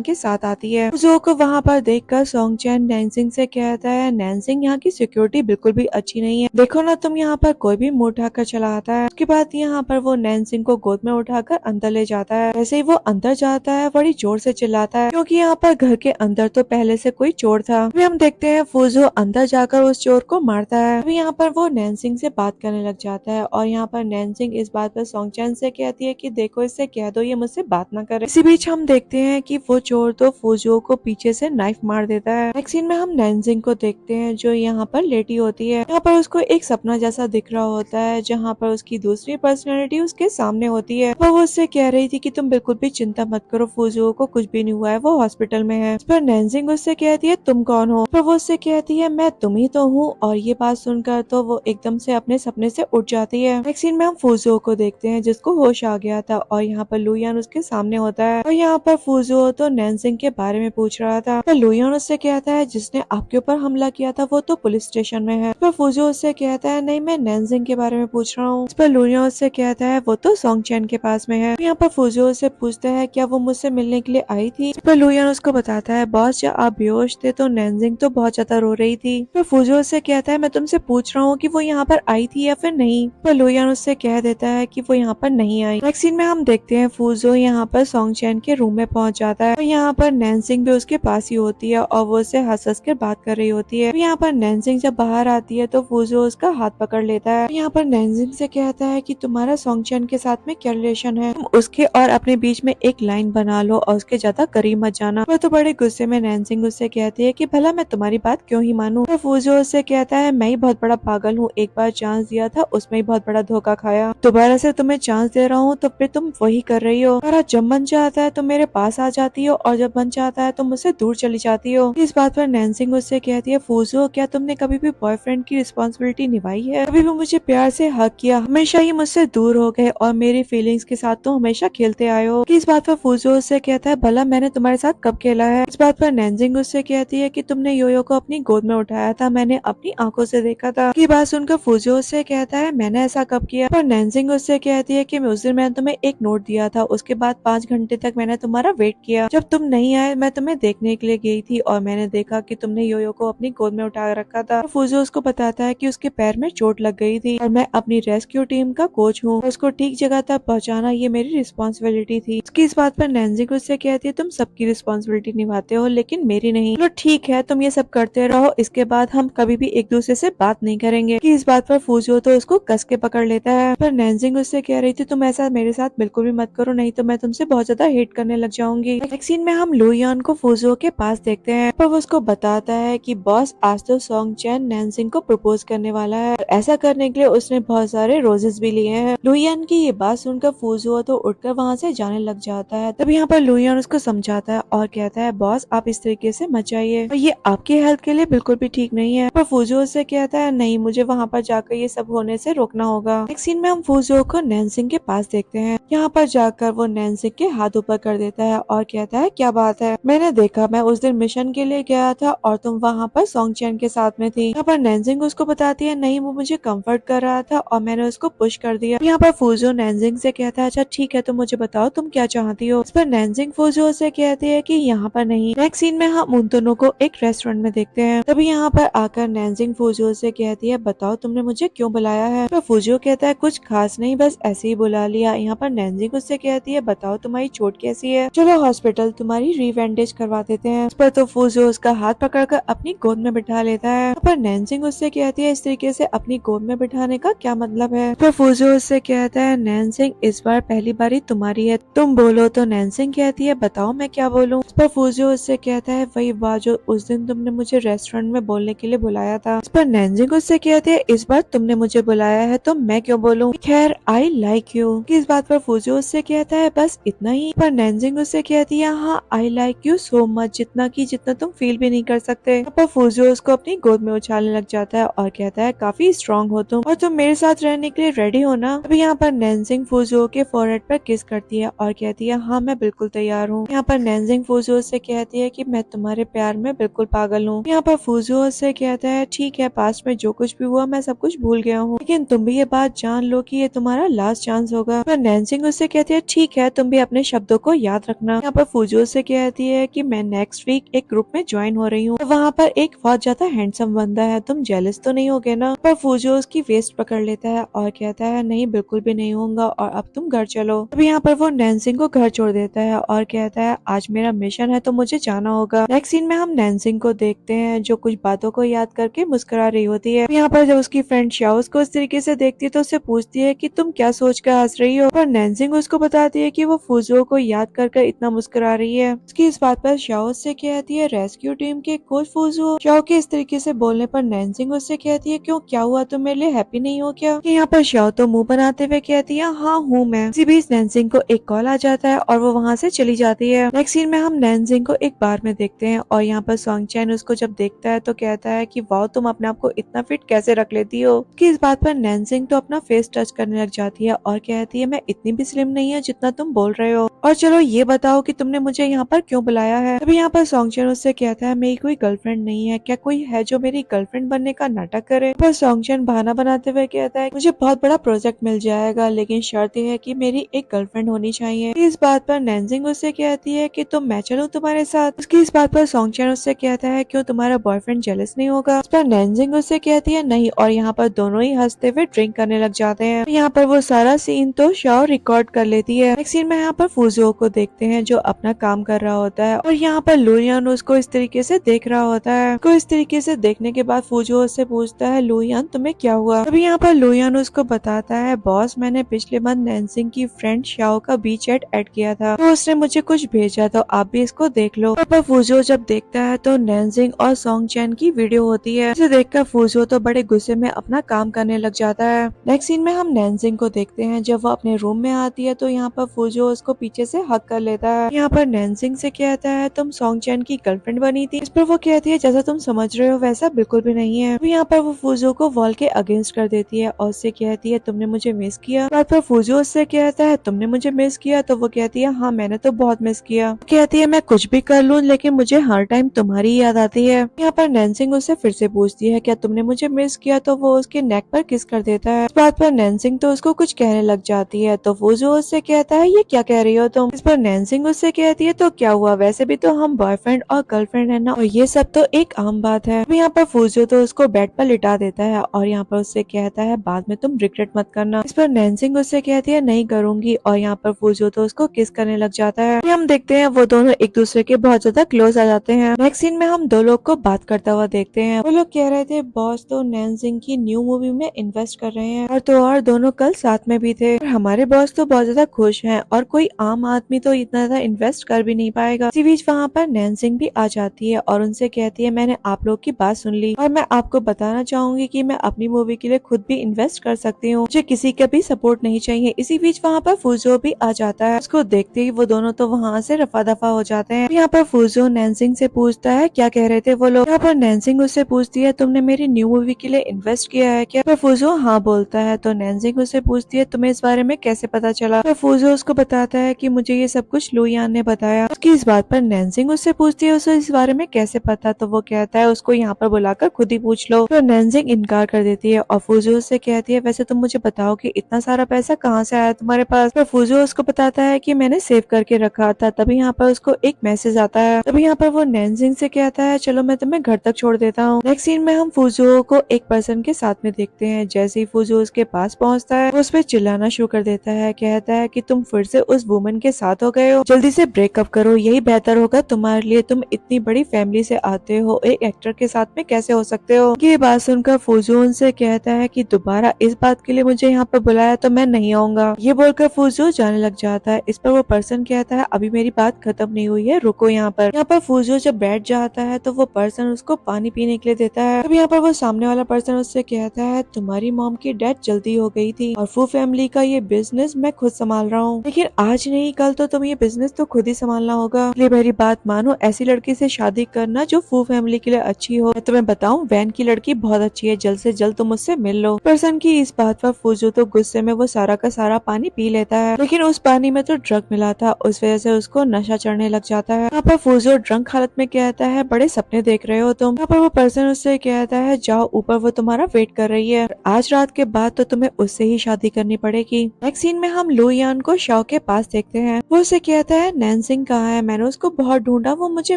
के साथ आती है। फूजो को वहाँ पर देखकर सोंगचैन नैनजिंग से कहता है नैनजिंग यहाँ की सिक्योरिटी बिल्कुल भी अच्छी नहीं है, देखो ना तुम यहाँ पर कोई भी मुंह उठाकर चला आता है। उसके बाद यहाँ पर वो नैनजिंग को गोद में उठाकर अंदर ले जाता है। जैसे ही वो अंदर जाता है बड़ी जोर से चिल्लाता है क्योंकि यहाँ पर घर के अंदर तो पहले से कोई चोर था। अभी हम देखते हैं फूजो अंदर जाकर उस चोर को मारता है। अभी यहाँ पर वो नैनजिंग से बात करने लग जाता है और यहाँ पर नैनजिंग इस बात पर सोंगचैन से कहती है कि देखो इससे कह दो ये मुझसे बात ना करे। इसी बीच हम देखते हैं कि वो चोर तो फूजो को पीछे से नाइफ मार देता है। नेक्स्ट सीन में हम नैनजिंग को देखते हैं जो यहाँ पर लेटी होती है। यहाँ पर उसको एक सपना जैसा दिख रहा होता है जहाँ पर उसकी दूसरी पर्सनैलिटी उसके सामने होती है। वो उससे कह रही थी कि तुम बिल्कुल भी चिंता मत करो, फूजो को कुछ भी नहीं हुआ है, वो हॉस्पिटल में है। इस पर नैनजिंग उससे कहती है तुम कौन हो? पर वो उससे कहती है मैं तुम ही तो हूँ। और ये बात सुनकर तो वो एकदम से अपने सपने से उठ जाती है। नेक्स्ट सीन में हम फूजो को देखते हैं जिसको होश आ गया था और यहाँ पर लुयान उसके सामने होता है और यहाँ पर फूजो तो नैनजिंग के बारे में पूछ रहा था। पर लुयान उससे कहता है जिसने आपके ऊपर हमला किया था वो तो पुलिस स्टेशन में है। पर फूजो उससे कहता है नहीं मैं नैनजिंग के बारे में पूछ रहा हूँ। इस पर लुयान उससे कहता है वो तो सोंगचैन के पास में है। यहाँ पर फूजो उससे पूछता है क्या वो मुझसे मिलने के लिए आई थी? इस पर लुयान उसको बताता है बॉस जब आप बेहोश थे तो नैनजिंग तो बहुत ज्यादा रो रही थी। पर फूजो उससे कहता है मैं तुमसे पूछ रहा हूँ कि वो यहाँ पर आई थी या फिर नहीं। पर लुयान उससे कह देता है कि वो यहाँ पर नहीं आई। नेक्स्ट सीन में हम देखते हैं फूजो यहाँ पर सोंगचैन के रूम में पहुंच जाता है और यहाँ पर नैनजिंग भी उसके पास ही होती है और वो उससे हंस हंस कर बात कर रही होती है। यहाँ पर नैनजिंग जब बाहर आती है तो फूजो उसका हाथ पकड़ लेता है। यहाँ पर नैनजिंग से कहता है कि तुम्हारा सोंगचैन के साथ में क्या रिलेशन है, तुम उसके और अपने बीच में एक लाइन बना लो और उसके ज्यादा करीब मत जाना। वो तो बड़े गुस्से में नैनजिंग उससे कहती है कि भला मैं तुम्हारी बात क्यों ही मानूं। तो फूजो उससे कहता है मैं ही बहुत बड़ा पागल हूँ, एक बार चांस दिया था उसमें ही बहुत बड़ा धोखा खाया, दोबारा से तुम्हें चांस दे रहा हूँ तो फिर तुम वही कर रही हो। और जब मन चाहता है तो मेरे पास आ जाती हो और जब मन चाहता है तो मुझसे दूर चली जाती हो। इस बात पर नैनजिंग उससे कहती है फूजो क्या तुमने कभी भी बॉयफ्रेंड की रिस्पॉन्सिबिलिटी निभाई है, कभी भी मुझे प्यार से हक किया, हमेशा ही मुझसे दूर हो गए और मेरी फीलिंग्स के साथ तो हमेशा खेलते आए हो। इस बात पर फूजो उससे कहता है भला मैंने तुम्हारे साथ कब खेला है। इस बात पर नैनजिंग उससे कहती है कि तुमने योयो को अपनी गोद में उठाया था, मैंने अपनी आंखों से देखा था। की बात सुनकर फूजो उससे कहता है मैंने ऐसा कब किया। पर नैनजिंग उससे कहती है कि उस दिन मैंने तुम्हें एक नोट दिया था, उसके बाद 5 घंटे तक मैंने तुम्हारा वेट किया, जब तुम नहीं आए मैं तुम्हें देखने के लिए गई थी और मैंने देखा कि तुमने योयो को अपनी गोद में उठा रखा था। फूजो उसको बताता है कि उसके पैर में चोट लग गई थी और मैं अपनी रेस्क्यू टीम का कोच हूँ, उसको ठीक जगह तक पहुँचाना ये मेरी रिस्पॉन्सिबिलिटी थी। उसकी इस बात पर नैनजिंग उससे कहती है तुम सबकी रिस्पॉन्सिबिलिटी निभाते हो लेकिन मेरी नहीं। चलो ठीक है तुम ये सब करते रहो, इसके बाद हम कभी भी एक दूसरे से बात नहीं करेंगे। कि इस बात पर फूजो तो उसको कस के पकड़ लेता है। पर नैनजिंग उससे कह रही थी तुम ऐसा मेरे साथ बिल्कुल भी मत करो, नहीं तो मैं तुमसे बहुत ज्यादा हेट करने लग जाऊंगी। नेक्स्ट सीन में हम लुयान को फूजो के पास देखते हैं पर वो उसको बताता है कि बॉस आज तो सोंगचैन नैनजिंग को प्रपोज करने वाला है, ऐसा करने के लिए उसने बहुत सारे रोजेस भी लिए हैं। लुयान की ये बात सुनकर फूजो तो उठकर वहाँ से जाने लग जाता है। तब यहाँ पर लुयान उसको समझाता है और कहता है बॉस आप इस तरीके से मत जाइए और ये आपकी हेल्थ के लिए बिल्कुल भी ठीक नहीं है। पर फूजो उससे कहता है नहीं मुझे वहाँ पर जाकर ये सब होने से रोकना होगा। नेक्स्ट सीन में हम फूजो को नैनजिंग के पास देखते हैं। यहाँ पर जाकर वो नैनजिंग के हाथ ऊपर कर देता है और कहता है क्या बात है, मैंने देखा मैं उस दिन मिशन के लिए गया था और तुम वहाँ पर सोंगचैन के साथ में थी। यहाँ पर नैनजिंग उसको बताती है नहीं वो मुझे कंफर्ट कर रहा था और मैंने उसको पुश कर दिया। यहाँ पर फूजो नैनजिंग से कहता है अच्छा ठीक है तो मुझे बताओ तुम क्या चाहती हो। इस पर नैनजिंग फूजो से कहती है कि यहाँ पर नहीं। नेक्स्ट सीन में हम उन दोनों को एक रेस्टोरेंट में देखते हैं। तभी यहाँ पर आकर नैनजिंग फूजो से कहती है बताओ तुमने मुझे क्यों बुलाया है। तो फूजो कहता है कुछ खास नहीं बस ऐसे ही बुला लिया। यहाँ पर नैनजिंग उससे कहती है बताओ तुम्हारी चोट कैसी है, चलो हॉस्पिटल तुम्हारी रीबैंडेज करवा देते हैं। इस पर तो फूजो उसका हाथ पकड़कर अपनी गोद में बिठा लेता है। पर नैनजिंग उससे कहती है इस तरीके से अपनी गोद में बिठाने का क्या मतलब है। पर फूजो उससे कहता है नैनजिंग इस बार पहली बारी तुम्हारी है, तुम बोलो। तो नैनजिंग कहती है बताओ मैं क्या बोलूं। इस पर फूजो उससे कहता है वही बात जो उस दिन तुमने मुझे रेस्टोरेंट में बोलने के लिए बुलाया था। इस पर नैनजिंग उससे कहती है इस बार तुमने मुझे बुलाया है तो मैं क्यों बोलूं, खैर आई लाइक यू। इस बात पर फूजो उससे कहता है बस इतना ही। पर नैनजिंग उससे कहती है हाँ I like you so much, जितना तुम फील भी नहीं कर सकते। पर फूजो उसको अपनी गोद में उछालने लग जाता है और कहता है काफी स्ट्रॉन्ग हो तुम और तुम मेरे साथ रहने के लिए रेडी हो ना। अभी यहाँ पर नैनजिंग फूजो के फोरहेड पर किस करती है और कहती है हाँ मैं बिल्कुल तैयार तैयार हूँ। यहाँ पर नैनजिंग फुजुओ से कहती है कि मैं तुम्हारे प्यार में बिल्कुल पागल हूँ। यहाँ पर फुजुओ से कहता है ठीक है, पास्ट में जो कुछ भी हुआ मैं सब कुछ भूल गया हूँ, लेकिन तुम भी ये बात जान लो कि ये तुम्हारा लास्ट चांस होगा। पर नैनजिंग उससे कहती है ठीक है, तुम भी अपने शब्दों को याद रखना। यहाँ पर फुजुओ से कहती है कि मैं नेक्स्ट वीक एक ग्रुप में ज्वाइन हो रही हूँ, तो वहाँ पर एक बहुत ज्यादा हैंडसम बंदा है, तुम जेलस तो नहीं होगे ना। पर फुजुओ उसकी वेस्ट पकड़ लेता है और कहता है नहीं, बिल्कुल भी नहीं होगा और अब तुम घर चलो। अब यहाँ पर वो नैनजिंग को घर छोड़ देता है और कहता है आज मेरा मिशन है तो मुझे जाना होगा। नेक्स्ट सीन में हम नैनजिंग को देखते हैं जो कुछ बातों को याद करके मुस्कुरा रही होती है। यहाँ पर जब उसकी फ्रेंड शाओ उसको इस तरीके से देखती है तो उससे पूछती है कि तुम क्या सोच कर हंस रही हो, पर नैनजिंग उसको बताती है कि वो फुजुओ को याद कर इतना मुस्कुरा रही है। उसकी इस बात पर शाओ उससे कहती है रेस्क्यू टीम के कोच फुजुओ। शाओ के इस तरीके से बोलने पर नैनजिंग उससे कहती है क्यों, क्या हुआ, तुम मेरे लिए हैप्पी नहीं हो क्या। यहाँ पर शाओ तो मुंह बनाते हुए कहती है हाँ हूँ मैं। इसी बीच नैनजिंग को एक कॉल आ जाता है और वो वहाँ से चली जाती है। नेक्स्ट सीन में हम नैनजिंग को एक बार में देखते हैं और यहाँ पर सॉन्ग चैन उसको जब देखता है तो कहता है कि वाओ, तुम अपने आप को इतना फिट कैसे रख लेती हो। कि इस बात पर नैनजिंग तो अपना फेस टच करने लग जाती है और कहती है मैं इतनी भी स्लिम नहीं है जितना तुम बोल रहे हो, और चलो ये बताओ कि तुमने मुझे यहाँ पर क्यों बुलाया है। तभी यहाँ पर सॉन्ग चैन उससे कहता है मेरी कोई गर्लफ्रेंड नहीं है, क्या कोई है जो मेरी गर्लफ्रेंड बनने का नाटक करे। पर सॉन्ग चैन बहाना बनाते हुए कहता है मुझे बहुत बड़ा प्रोजेक्ट मिल जाएगा, लेकिन शर्त यह है कि मेरी एक गर्लफ्रेंड होनी चाहिए। इस बात पर नैनजिंग उससे कहती है कि तुम मैं चलूं तुम्हारे साथ। उसकी इस बात पर सॉन्ग चैन उससे कहता है क्यों, तुम्हारा बॉयफ्रेंड जेलस नहीं होगा। इस पर नैनजिंग उससे कहती है नहीं, और यहाँ पर दोनों ही हंसते हुए ड्रिंक करने लग जाते हैं। यहाँ पर वो सारा सीन तो शाओ रिकॉर्ड कर लेती है। नेक्स्ट सीन में यहाँ पर फुजुओ को देखते हैं जो अपना काम कर रहा होता है और यहाँ पर लुयान उसको इस तरीके से देख रहा होता है। उसको इस तरीके से देखने के बाद फुजुओ उससे पूछता है लुयान तुम्हें क्या हुआ। अभी यहाँ पर लुयान उसको बताता है बॉस, मैंने पिछले मंथ नैनजिंग की फ्रेंड शाओ का वीचैट ऐड किया था, तो उसने मुझे कुछ भेजा, तो आप भी इसको देख लो। पर फुजुओ जब देखता है तो नैनजिंग और सॉन्ग चैन की वीडियो होती है, जिसे देखकर फुजुओ तो बड़े गुस्से में अपना काम करने लग जाता है। नेक्स्ट सीन में हम नैनजिंग को देखते हैं जब वो अपने रूम में आती है तो यहाँ पर फुजुओ उसको पीछे से हक कर लेता है। यहाँ पर नैनजिंग से कहता है तुम सॉन्ग चैन की गर्लफ्रेंड बनी थी। इस पर वो कहती है जैसा तुम समझ रहे हो वैसा बिल्कुल भी नहीं है। यहाँ पर वो फुजुओ को वॉल के अगेंस्ट कर देती है और उससे कहती है तुमने मुझे मिस किया। बात पर फुजुओ उससे कहता है तुमने मुझे मिस किया, तो वो कहती है हाँ मैंने तो बहुत मिस किया। कहती है मैं कुछ भी कर लूँ लेकिन मुझे हर टाइम तुम्हारी याद आती है। यहाँ पर नैनजिंग उससे फिर से पूछती है क्या तुमने मुझे मिस किया, तो वो उसके नेक पर किस कर देता है। इस बात पर नैनजिंग तो उसको कुछ कहने लग जाती है, तो फुजुओ उससे कहता है ये क्या कह रही हो तुम। इस पर नैनजिंग उससे कहती है तो क्या हुआ, वैसे भी तो हम बॉयफ्रेंड और गर्लफ्रेंड है ना, और ये सब तो एक आम बात है। यहाँ पर फुजुओ तो उसको बेड पर लिटा देता है और यहाँ पर उससे कहता है बाद में तुम रिग्रेट मत करना। इस पर नैनजिंग उससे कहती है नहीं करूंगी, और यहाँ पर फुजुओ तो उसको किस करने लग जाता है। हम देखते हैं वो दोनों एक दूसरे के बहुत ज्यादा क्लोज आ जाते हैं। नेक्स्ट सीन में हम दो लोग को बात करता हुआ देखते हैं। वो लोग कह रहे थे बॉस तो नैनजिंग की न्यू मूवी में इन्वेस्ट कर रहे हैं, और दोनों कल साथ में भी थे, और हमारे बॉस तो बहुत ज्यादा खुश हैं और कोई आम आदमी तो इतना ज्यादा इन्वेस्ट कर भी नहीं पाएगा। इसी बीच वहाँ पर नैनजिंग भी आ जाती है और उनसे कहती है मैंने आप लोग की बात सुन ली और मैं आपको बताना चाहूंगी कि मैं अपनी मूवी के लिए खुद भी इन्वेस्ट कर सकती हूँ, मुझे किसी का भी सपोर्ट नहीं चाहिए। इसी बीच वहाँ पर फुजुओ भी आ जाता है। उसको देखते ही वो दोनों तो वहाँ से रफा दफा हो जाते हैं। यहाँ पर फुजुओ नैनजिंग से पूछता है क्या कह रहे थे वो लोग। यहाँ पर नैनजिंग उससे पूछती है तुमने मेरी न्यू मूवी के लिए इन्वेस्ट किया है क्या। फुजुओ हाँ बोलता है, तो नैनजिंग उससे पूछती है तुम्हें इस बारे में कैसे पता चला। फुजुओ उसको बताता है कि मुझे ये सब कुछ लुयान ने बताया। उसकी इस बात पर नैनजिंग उससे पूछती है उसे इस बारे में कैसे पता, तो वो कहता है उसको यहाँ पर बुलाकर खुद ही पूछ लो। तो नैनजिंग इनकार कर देती है और फुजुओ से कहती है वैसे तुम मुझे बताओ कि इतना सारा पैसा कहाँ से आया तुम्हारे पास। तो फुजुओ उसको बताता है कि मैंने सेव करके रखा था। तभी यहाँ पर उसको एक मैसेज आता है। तभी यहाँ पर वो नैनजिंग से कहता है चलो मैं तुम्हें घर तक छोड़ देता हूँ। नेक्स्ट सीन में हम फुजुओ को एक पर्सन के साथ में देखते हैं। जैसे ही फुजुओ उसके पास पहुँचता है वो उस पर चिल्लाना शुरू कर देता है। कहता है कि तुम फिर से उस वुमन के साथ हो गए हो, जल्दी से ब्रेकअप करो, यही बेहतर होगा तुम्हारे लिए। तुम इतनी बड़ी फैमिली से आते हो, एक एक्टर के साथ में कैसे हो सकते हो। ये बात सुनकर फुजुओ उनसे कहता है कि दोबारा इस बात के लिए मुझे यहाँ पर बुलाया तो मैं नहीं आऊंगा। ये बोलकर फुजुओ जाने लग जाता है। इस पर वो पर्सन कहता है अभी मेरी बात खत्म नहीं हुई है, रुको यहाँ पर। यहाँ पर फुजुओ जब बैठ जाता है तो वो पर्सन उसको पानी पीने के लिए देता है। तब यहाँ पर वो सामने वाला पर्सन उससे कहता है तुम्हारी मॉम की डेथ जल्दी हो गई थी और फू फैमिली का ये बिजनेस मैं खुद संभाल रहा हूँ, लेकिन आज नहीं कल तो तुम्हें ये बिजनेस तो खुद ही संभालना होगा। इसलिए मेरी बात मानो, ऐसी लड़की से शादी करना जो फू फैमिली के लिए अच्छी हो। मैं तुम्हें बताऊं वैन की लड़की बहुत अच्छी है, जल्द से जल्द तुम उससे मिल लो। पर्सन की इस बात पर फुजुओ तो गुस्से में वो सारा का सारा पानी पी लेता है, लेकिन उस पानी में तो ड्रग मिला था। उस वजह वजह से उसको नशा चढ़ने लग जाता है। यहाँ पर फूजो ड्रंक हालत में कहता है बड़े सपने देख रहे हो तुम। यहाँ पर वो पर्सन उससे कहता है जाओ ऊपर, वो तुम्हारा वेट कर रही है। आज रात के बाद तो तुम्हें उससे ही शादी करनी पड़ेगी। नेक्स्ट सीन में हम लुयान को शाओ के पास देखते हैं। वो उसे कहता है नैनसिंग कहाँ है, मैंने उसको बहुत ढूंढा, वो मुझे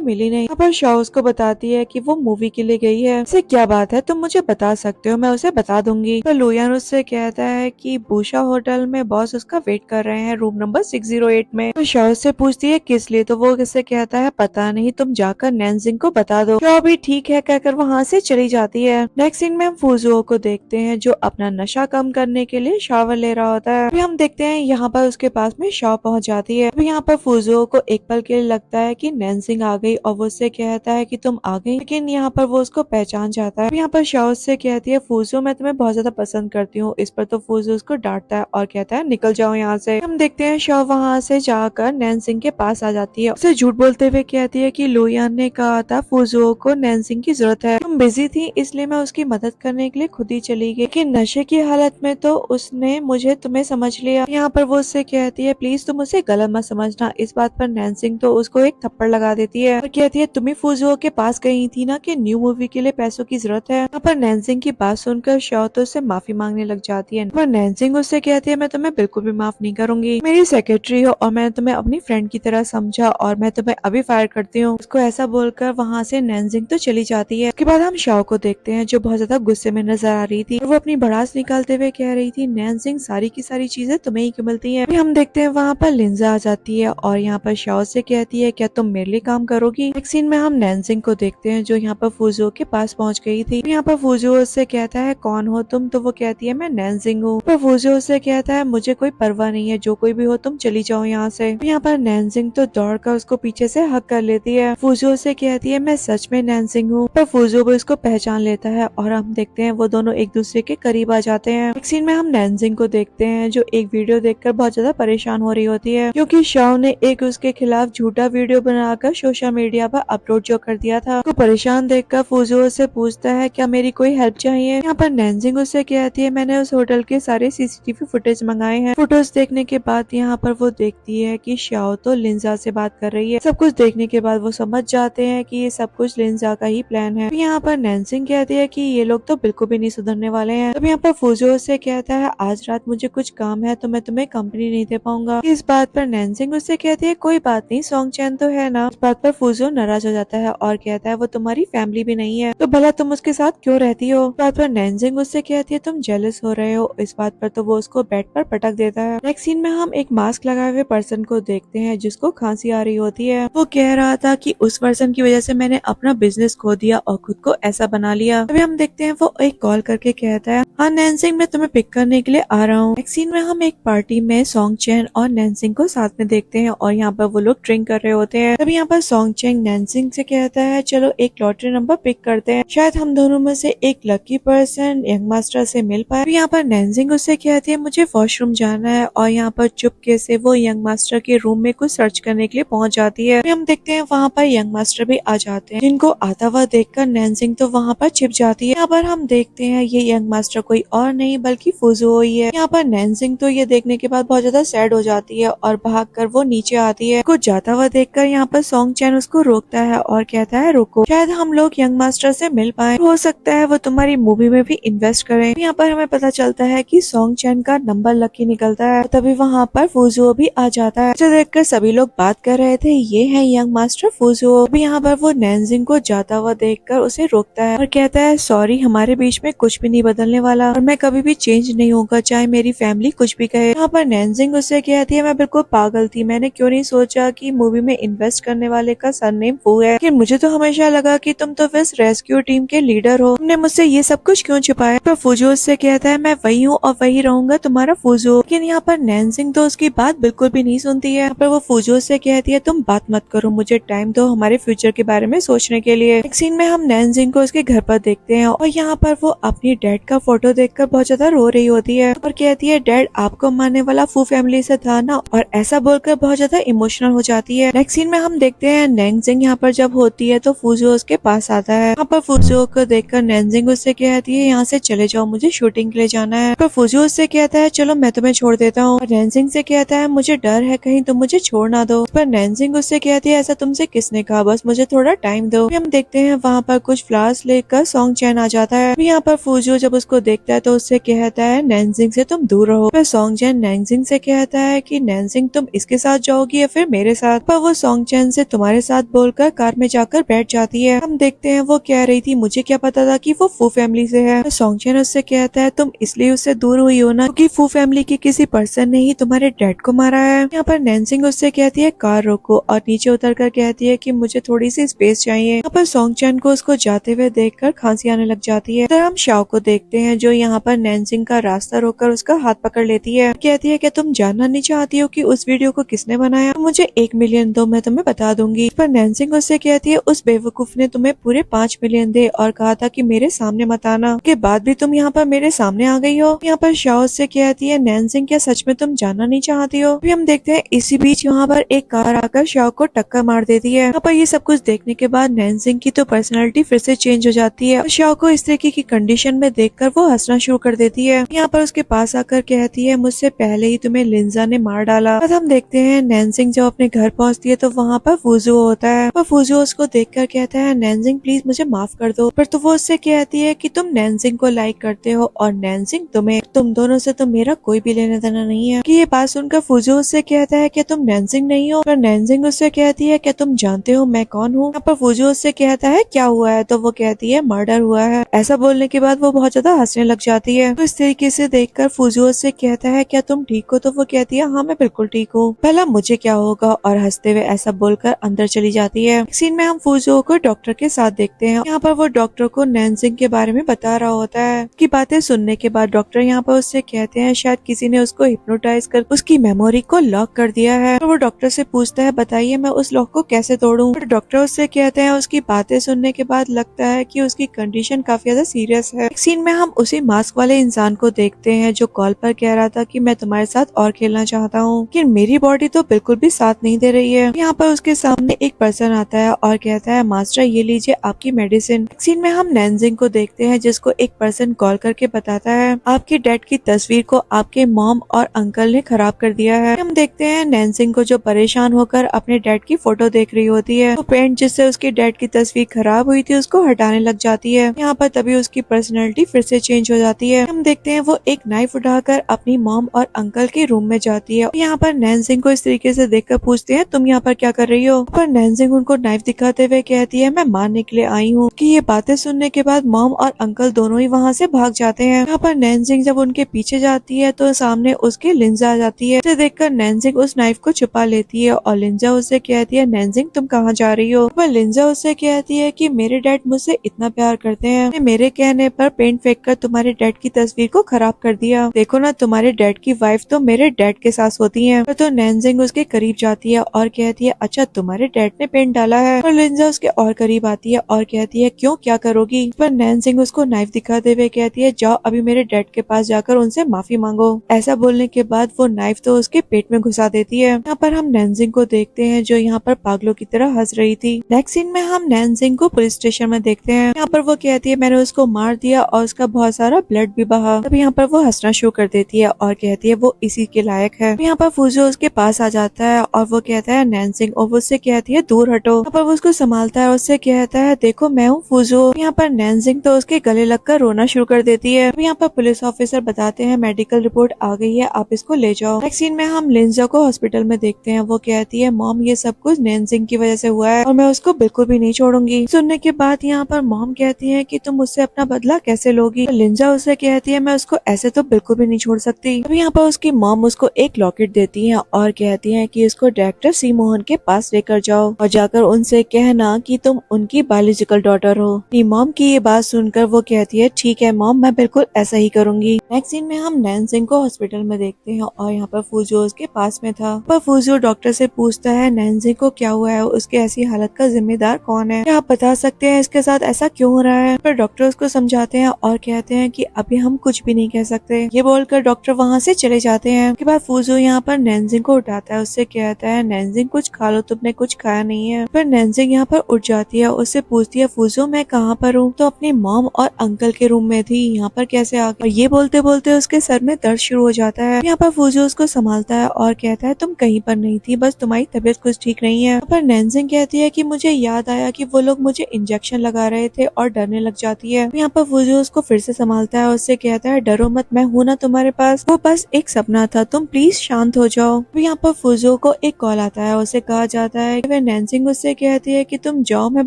मिली नहीं। यहाँ पर शाओ उसको बताती है कि वो मूवी के लिए गई है। इससे क्या बात है, तुम मुझे बता सकते हो, मैं उसे बता दूंगी। तो लुयान उससे कहता है कि बूशा होटल में बॉस उसका वेट कर रहे हैं रूम नंबर 608 में। तो शाओ से पूछती है किस लिए, तो वो किससे कहता है पता नहीं, तुम जाकर नैनसिंग को बता दो। शाओ भी ठीक है कहकर वहाँ से चली जाती है। नेक्स्ट सीन में हम फूजुओ को देखते हैं जो अपना नशा कम करने के लिए शावर ले रहा होता है। अभी हम देखते हैं यहाँ पर उसके पास में शाओ पहुँच जाती है। अभी यहाँ पर फूजुओ को एक पल के लिए लगता है कि नैनसिंग आ गई और वो उससे कहता है कि तुम आ गई, लेकिन यहाँ पर वो उसको पहचान जाता है। यहाँ पर शाओ उससे कहती है फूजो मैं तुम्हें बहुत ज्यादा पसंद करती हूँ। इस पर तो फूजो उसको डांटता है और कहता है निकल जाओ यहाँ से। हम देखते हैं शाओ वहाँ से जाकर नैनसिंग के पास आ जाती है। उसे झूठ बोलते हुए कहती है कि लुयान ने कहा था फूजो को नैनसिंग की जरूरत है, तुम बिजी थी इसलिए मैं उसकी मदद करने के लिए खुद ही चली गई, लेकिन नशे की हालत में तो उसने मुझे तुम्हें समझ लिया। यहाँ पर वो उससे कहती है प्लीज तुम उसे गलत मत समझना। इस बात पर नैनसिंग तो उसको एक थप्पड़ लगा देती है और कहती है तुम ही फूजो के पास गई थी ना कि न्यू मूवी के लिए पैसों की जरूरत है। यहाँ पर नैनसिंग की बात सुनकर शाओ तो उससे माफी मांगने लग जाती है, पर नैनसिंग उससे कहती है मैं तुम्हें बिल्कुल भी माफ नहीं करूंगी, मेरी सेक्रेटरी हो और मैंने तुम्हें अपनी फ्रेंड की तरह समझा और मैं तुम्हें अभी फायर करती हूँ। उसको ऐसा बोलकर वहाँ से नैनसिंग तो चली जाती है। उसके बाद हम शाओ को देखते हैं जो बहुत ज्यादा गुस्से में नजर आ रही थी। वो अपनी भड़ास निकालते हुए कह रही थी नैनसिंग सारी की सारी चीजें तुम्हें ही क्यों मिलती है। हम देखते हैं वहाँ पर लिंजा आ जाती है और यहाँ पर शाओ से कहती है क्या तुम मेरे लिए काम करोगी। नेक्स्ट सीन में हम नैनसिंग को देखते हैं जो यहाँ पर फूजो के पास पहुँच गई थी। यहाँ पर फूजो उससे कहता है कौन हो तुम, तो वो कहती है मैं नैनसिंग हूँ। पर फूजो उससे कहता है मुझे कोई परवाह नहीं है, जो कोई भी हो तुम चली जाओ यहाँ से। यहाँ पर नैनसिंग तो दौड़कर उसको पीछे से हक कर लेती है। फूजो से कहती है मैं सच में नैनसिंग हूँ। पर फूजो भी उसको पहचान लेता है और हम देखते हैं वो दोनों एक दूसरे के करीब आ जाते हैं। एक सीन में हम नैनसिंग को देखते हैं जो एक वीडियो देखकर बहुत ज्यादा परेशान हो रही होती है क्योंकि शाओ ने एक उसके खिलाफ झूठा वीडियो बनाकर सोशल मीडिया पर अपलोड जो कर दिया था। उसको परेशान देखकर फूजो से पूछता है क्या मेरी कोई हेल्प चाहिए। यहाँ पर नैनसिंग उससे कहती है मैंने उस होटल के सारे सीसीटीवी फुटेज मंगाए हैं। फोटोज देखने के बाद यहाँ पर वो देखती है कि शाओ तो लिंजा से बात कर रही है। सब कुछ देखने के बाद वो समझ जाते हैं कि ये सब कुछ लिंजा का ही प्लान है। यहाँ पर नैनसिंग कहती है कि ये लोग तो बिल्कुल भी नहीं सुधरने वाले हैं। तब यहाँ पर फूजो से कहता है आज रात मुझे कुछ काम है तो मैं तुम्हें कंपनी नहीं दे पाऊंगा। इस बात पर नैनसिंग उससे कहती है कोई बात नहीं, सॉन्ग चैन तो है ना। इस बात पर फूजो नाराज हो जाता है और कहता है वो तुम्हारी फैमिली भी नहीं है तो भला तुम उसके साथ क्यों रहती हो। इस बात पर नैनसिंग उससे कहती है तुम जेलस हो रहे हो। इस बात पर तो वो उसको बेड पर पटक देता है। नेक्स्ट सीन में हम एक मास्क लगाए हुए पर्सन को देखते हैं जिसको खांसी आ रही होती है। वो कह रहा था कि उस पर्सन की वजह से मैंने अपना बिजनेस खो दिया और खुद को ऐसा बना लिया। अभी हम देखते हैं वो एक कॉल करके कहता है हाँ नैनसिंग मैं तुम्हें पिक करने के लिए आ रहा हूँ। नेक्स्ट सीन में हम एक पार्टी में सॉन्ग चैन और नैनसिंग को साथ में देखते हैं और यहाँ पर वो लोग ड्रिंक कर रहे होते हैं। तभी यहाँ पर सॉन्ग चैन नैनसिंग से कहता है चलो एक लॉटरी नंबर पिक करते हैं, शायद हम दोनों में से एक लकी पर्सन यंग मास्टर से मिल पाए। यहाँ पर नैनसिंग उससे कहती है मुझे वॉशरूम जाना है और यहाँ पर चुपके से वो यंग मास्टर के रूम में कुछ सर्च करने के लिए पहुंच जाती है। हम देखते हैं वहाँ पर यंग मास्टर भी आ जाते हैं जिनको आता हुआ देखकर नैनसिंग तो वहाँ पर छिप जाती है। यहाँ पर हम देखते हैं ये यंग मास्टर कोई और नहीं बल्कि फूजो ही है। यहाँ पर नैनसिंग तो ये देखने के बाद बहुत ज्यादा सैड हो जाती है और भागकर वो नीचे आती है। कुछ जाता हुआ देखकर यहाँ पर सॉन्ग चैन उसको रोकता है और कहता है रुको, शायद हम लोग यंग मास्टर से मिल पाए, हो सकता है वो तुम्हारी मूवी में भी इन्वेस्ट करें। यहाँ पर हमें पता चलता है कि सॉन्ग चैन का नंबर लकी निकलता है। तभी वहाँ पर फूजो भी आ जाता है जो देखकर सभी लोग बात कर रहे थे ये है यंग मास्टर फूजो। अभी यहाँ पर वो नैनसिंग को जाता हुआ देखकर उसे रोकता है और कहता है सॉरी हमारे बीच में कुछ भी नहीं बदलने वाला और मैं कभी भी चेंज नहीं होगा चाहे मेरी फैमिली कुछ भी कहे। यहाँ पर नैनसिंग उससे कहती है मैं बिल्कुल पागल थी, मैंने क्यों नहीं सोचा कि मूवी में इन्वेस्ट करने वाले का सरनेम वो है, लेकिन मुझे तो हमेशा लगा कि तुम तो बस रेस्क्यू टीम के लीडर हो, तुमने मुझसे ये सब कुछ क्यों छिपाया। तो फूजो उससे कहता है मैं वही हूँ और वही रहूंगा तुम्हारा फूजो। लेकिन यहाँ पर नैनसिंग तो उसकी बात बिल्कुल भी नहीं सुनती है। यहाँ पर वो फूजो से कहती है तुम बात मत करो, मुझे टाइम दो हमारे फ्यूचर के बारे में सोचने के लिए। एक सीन में हम नैनसिंग को उसके घर पर देखते हैं और यहाँ पर वो अपनी डैड का फोटो देखकर बहुत ज्यादा रो रही होती है और कहती है डैड आपको मारने वाला फू फैमिली से था ना, और ऐसा बोलकर बहुत ज्यादा इमोशनल हो जाती है। नेक्स्ट सीन में हम देखते हैं नैनसिंग यहाँ पर जब होती है तो फूजो उसके पास आता है। यहाँ पर फूजो को देखकर नैनसिंग उससे कहती है यहाँ से चले जाओ, मुझे शूटिंग के लिए जाना है। पर फूजो उससे कहता है चलो मैं तुम्हें छोड़ देता हूँ। नैनसिंग से कहता है मुझे डर है कहीं तुम मुझे छोड़ ना दो। पर नैनजिंग उससे कहती है ऐसा तुमसे किसने कहा, बस मुझे थोड़ा टाइम दो। हम देखते हैं वहाँ पर कुछ फ्लावर्स लेकर सॉन्ग चैन आ जाता है। यहाँ पर फूजू जब उसको देखता है तो उससे कहता है नैनजिंग से तुम दूर रहो। पर सॉन्ग चैन नैनजिंग से कहता है कि नैनजिंग तुम इसके साथ जाओगी या फिर मेरे साथ। पर वो सॉन्ग चैन से तुम्हारे साथ बोलकर कार में जाकर बैठ जाती है। हम देखते हैं वो कह रही थी मुझे क्या पता था कि वो फू फैमिली से है। सॉन्ग चैन उससे कहता है तुम इसलिए उससे दूर हुई हो ना क्योंकि फू फैमिली के किसी पर्सन ने ही तुम्हारे डैड को मारा है। यहाँ पर नैनजिंग उससे कहती है कार रोको और नीचे उतर कर कहती है कि मुझे थोड़ी सी स्पेस चाहिए। यहाँ पर सॉन्ग चैन को उसको जाते हुए देखकर खांसी आने लग जाती है। हम शाओ को देखते हैं जो यहाँ पर नैनजिंग का रास्ता रोककर उसका हाथ पकड़ लेती है। कहती है कि तुम जानना नहीं चाहती हो कि उस वीडियो को किसने बनाया, मुझे 1 मिलियन दो, मैं तुम्हें बता दूंगी। पर नैनजिंग उससे कहती है उस बेवकूफ ने तुम्हें पूरे 5 मिलियन दे और कहा था कि मेरे सामने मत आना, के बाद भी तुम यहाँ पर मेरे सामने आ गई हो। यहाँ पर शाओ से कहती है नैनजिंग क्या सच में तुम जानना नहीं चाहती हो। फिर हम देखते हैं इसी बीच यहाँ पर एक कार आकर शाओ को टक्कर मार देती है। यहाँ पर ये सब कुछ देखने के बाद नैनजिंग की तो पर्सनैलिटी फिर से चेंज हो जाती है। शाओ को इस तरीके की कंडीशन में देखकर वो हंसना शुरू कर देती है। यहाँ पर उसके पास आकर कहती है मुझसे पहले ही तुम्हें लिंजा ने मार डाला। अब हम देखते हैं नैनजिंग जब अपने घर पहुँचती है तो वहाँ पर फूजू होता है और फूजू उसको देखकर कहता है नैनजिंग प्लीज मुझे माफ कर दो। पर तो वो उससे कहती है कि तुम नैनजिंग को लाइक करते हो और नैनजिंग तुम्हें, तुम दोनों से तो मेरा कोई भी लेना देना नहीं है। कि ये बात सुनकर फूजू उससे कहता है कि तुम नैनजिंग नहीं हो। पर नैनजिंग उससे कहती है क्या तुम जानते हो मैं कौन हूँ। यहाँ पर फूजू उससे कहता है क्या हुआ है, तो वो कहती है मर्डर हुआ है। ऐसा बोलने के बाद वो बहुत ज्यादा हंसने लग जाती है। तो इस तरीके से देखकर फूजू उससे कहता है क्या तुम ठीक हो, तो वो कहती है हाँ मैं बिल्कुल ठीक हूँ, पहला मुझे क्या होगा, और हंसते हुए ऐसा बोलकर अंदर चली जाती है। सीन में हम फूजू को डॉक्टर के साथ देखते हैं। यहाँ पर वो डॉक्टर को नैनजिंग के बारे में बता रहा होता है। की बातें सुनने के बाद डॉक्टर यहाँ पर उससे कहते हैं शायद किसी ने उसको हिप्नोटाइज कर उसकी मेमोरी को लॉक कर दिया है। तो वो डॉक्टर से पूछता है बताइए मैं उस लॉक को कैसे तोड़ूं। तो डॉक्टर उससे कहते हैं उसकी बातें सुनने के बाद लगता है कि उसकी कंडीशन काफी ज्यादा सीरियस है। सीन में हम उसी मास्क वाले इंसान को देखते हैं जो कॉल पर कह रहा था कि मैं तुम्हारे साथ और खेलना चाहता हूँ लेकिन मेरी बॉडी तो बिल्कुल भी साथ नहीं दे रही है। यहाँ पर उसके सामने एक पर्सन आता है और कहता है मास्टर ये लीजिए आपकी मेडिसिन। सीन में हम नैनजिंग को देखते हैं जिसको एक पर्सन कॉल करके बताता है आपके डैड की तस्वीर को आपके मॉम और अंकल ने खराब कर दिया है। हम देखते हैं नैनजिंग को जो परेशान होकर अपने डैड की फोटो देख रही होती है। तो पेंट जिससे उसके डैड की तस्वीर खराब हुई थी उसको हटाने लग जाती है। यहाँ पर तभी उसकी पर्सनैलिटी फिर से चेंज हो जाती है। हम देखते हैं वो एक नाइफ उठाकर अपनी मॉम और अंकल के रूम में जाती है। यहाँ पर नैनजिंग को इस तरीके से देखकर पूछते हैं तुम यहाँ पर क्या कर रही हो। पर नैनजिंग उनको नाइफ दिखाते हुए कहती है मैं मारने के लिए आई हूँ। कि ये बातें सुनने के बाद मॉम और अंकल दोनों ही वहाँ से भाग जाते हैं। यहाँ पर नैनजिंग जब उनके पीछे जाती है तो सामने उसके लिंजा आ जाती है। इसे देखकर नैनजिंग उस नाइफ को छुपा लेती है और लिंजा उससे कहती है नैनजिंग तुम कहाँ जा रही हो। पर लिंजा उससे कहती है कि मेरे डैड मुझसे इतना प्यार करते हैं, मेरे कहने पर पेंट फेंककर तुम्हारे डैड की तस्वीर को खराब कर दिया। देखो ना तुम्हारे डैड की वाइफ तो मेरे डैड के साथ होती है। तो नैनजिंग उसके करीब जाती है और कहती है अच्छा तुम्हारे डैड ने पेंट डाला है। और लिंजा उसके और करीब आती है और कहती है क्यों क्या करोगी। पर नैनजिंग उसको नाइफ दिखाते हुए कहती है जाओ अभी मेरे डैड के पास जाकर उनसे माफी मांगो। ऐसा बोलने के बाद वो नाइफ तो उसके पेट में घुसा देती है। यहाँ पर हम नैनजिंग को देखते हैं जो यहाँ पर पागलों की तरह हंस रही थी। नेक्स्ट सीन में हम नैनजिंग को पुलिस स्टेशन में देखते हैं। यहाँ पर वो कहती है मैंने उसको मार दिया और उसका बहुत सारा ब्लड भी बहा। तब यहाँ पर वो हंसना शुरू कर देती है और कहती है वो इसी के लायक है। यहाँ पर फूजो उसके पास आ जाता है और वो कहता है नैनजिंग, और वो उससे कहती है दूर हटो। यहाँ पर वो उसको संभालता है और उससे कहता है देखो मैं हूँ फूजो। यहाँ पर नैनजिंग तो उसके गले लगकर रोना शुरू कर देती है। यहाँ पर पुलिस ऑफिसर बताते हैं मेडिकल रिपोर्ट आ गई है आप इसको ले जाओ। नेक्स्ट सीन में हम लिंजा को हॉस्पिटल में देखते हैं। वो कहती है मॉम ये सब कुछ नैनजिंग की वजह से हुआ है और मैं उसको बिल्कुल भी नहीं छोड़ूंगी। सुनने के बाद यहाँ पर मॉम कहती है कि तुम उससे अपना बदला कैसे लोगी। तो लिंजा उससे कहती है मैं उसको ऐसे तो बिल्कुल भी नहीं छोड़ सकती। अभी यहाँ पर उसकी मॉम उसको एक लॉकेट देती है और कहती है कि इसको डायरेक्टर सी मोहन के पास लेकर जाओ और जाकर उनसे कहना कि तुम उनकी बायोलॉजिकल डॉटर हो। अपनी मॉम की ये बात सुनकर वो कहती है ठीक है मॉम मैं बिल्कुल ऐसा ही करूंगी। नेक्स्ट सीन में हम नैनजिंग को हॉस्पिटल में देखते हैं और यहाँ पर फूजो उसके पास में था। पर फूजो डॉक्टर से पूछता है नैनजिंग को क्या हुआ है, उसके ऐसी हालत का जिम्मेदार कौन है, क्या आप बता सकते हैं इसके साथ ऐसा क्यों हो रहा है। पर डॉक्टर उसको समझाते हैं और कहते हैं कि अभी हम कुछ भी नहीं कह सकते। ये बोलकर डॉक्टर वहाँ से चले जाते हैं। उसके बाद फूजो यहाँ पर नैनजिंग को उठाता है, उससे कहता है नैनजिंग कुछ खा लो, तुमने कुछ खाया नहीं है। पर नैनजिंग यहाँ पर उठ जाती है, उससे पूछती है फूजो मैं कहाँ पर हूँ। तो अपनी मॉम और अंकल के रूम में थी, यहाँ पर कैसे आ गई। और ये बोलते बोलते उसके सर में दर्द शुरू हो जाता है। यहाँ पर फूजो उसको संभालता है और कहता है तुम तुम कहीं पर नहीं थी, बस तुम्हारी तबीयत कुछ ठीक नहीं है। पर नैनसिंग कहती है कि मुझे याद आया कि वो लोग मुझे इंजेक्शन लगा रहे थे और डरने लग जाती है। यहाँ पर फुजू उसको फिर से संभालता है और उससे कहता है डरो मत, मैं हूँ ना तुम्हारे पास, वो बस एक सपना था, तुम प्लीज शांत हो जाओ। यहाँ पर फुजू को एक कॉल आता है, उसे कहा जाता है कि नैनसिंग उससे कहती है कि तुम जाओ, मैं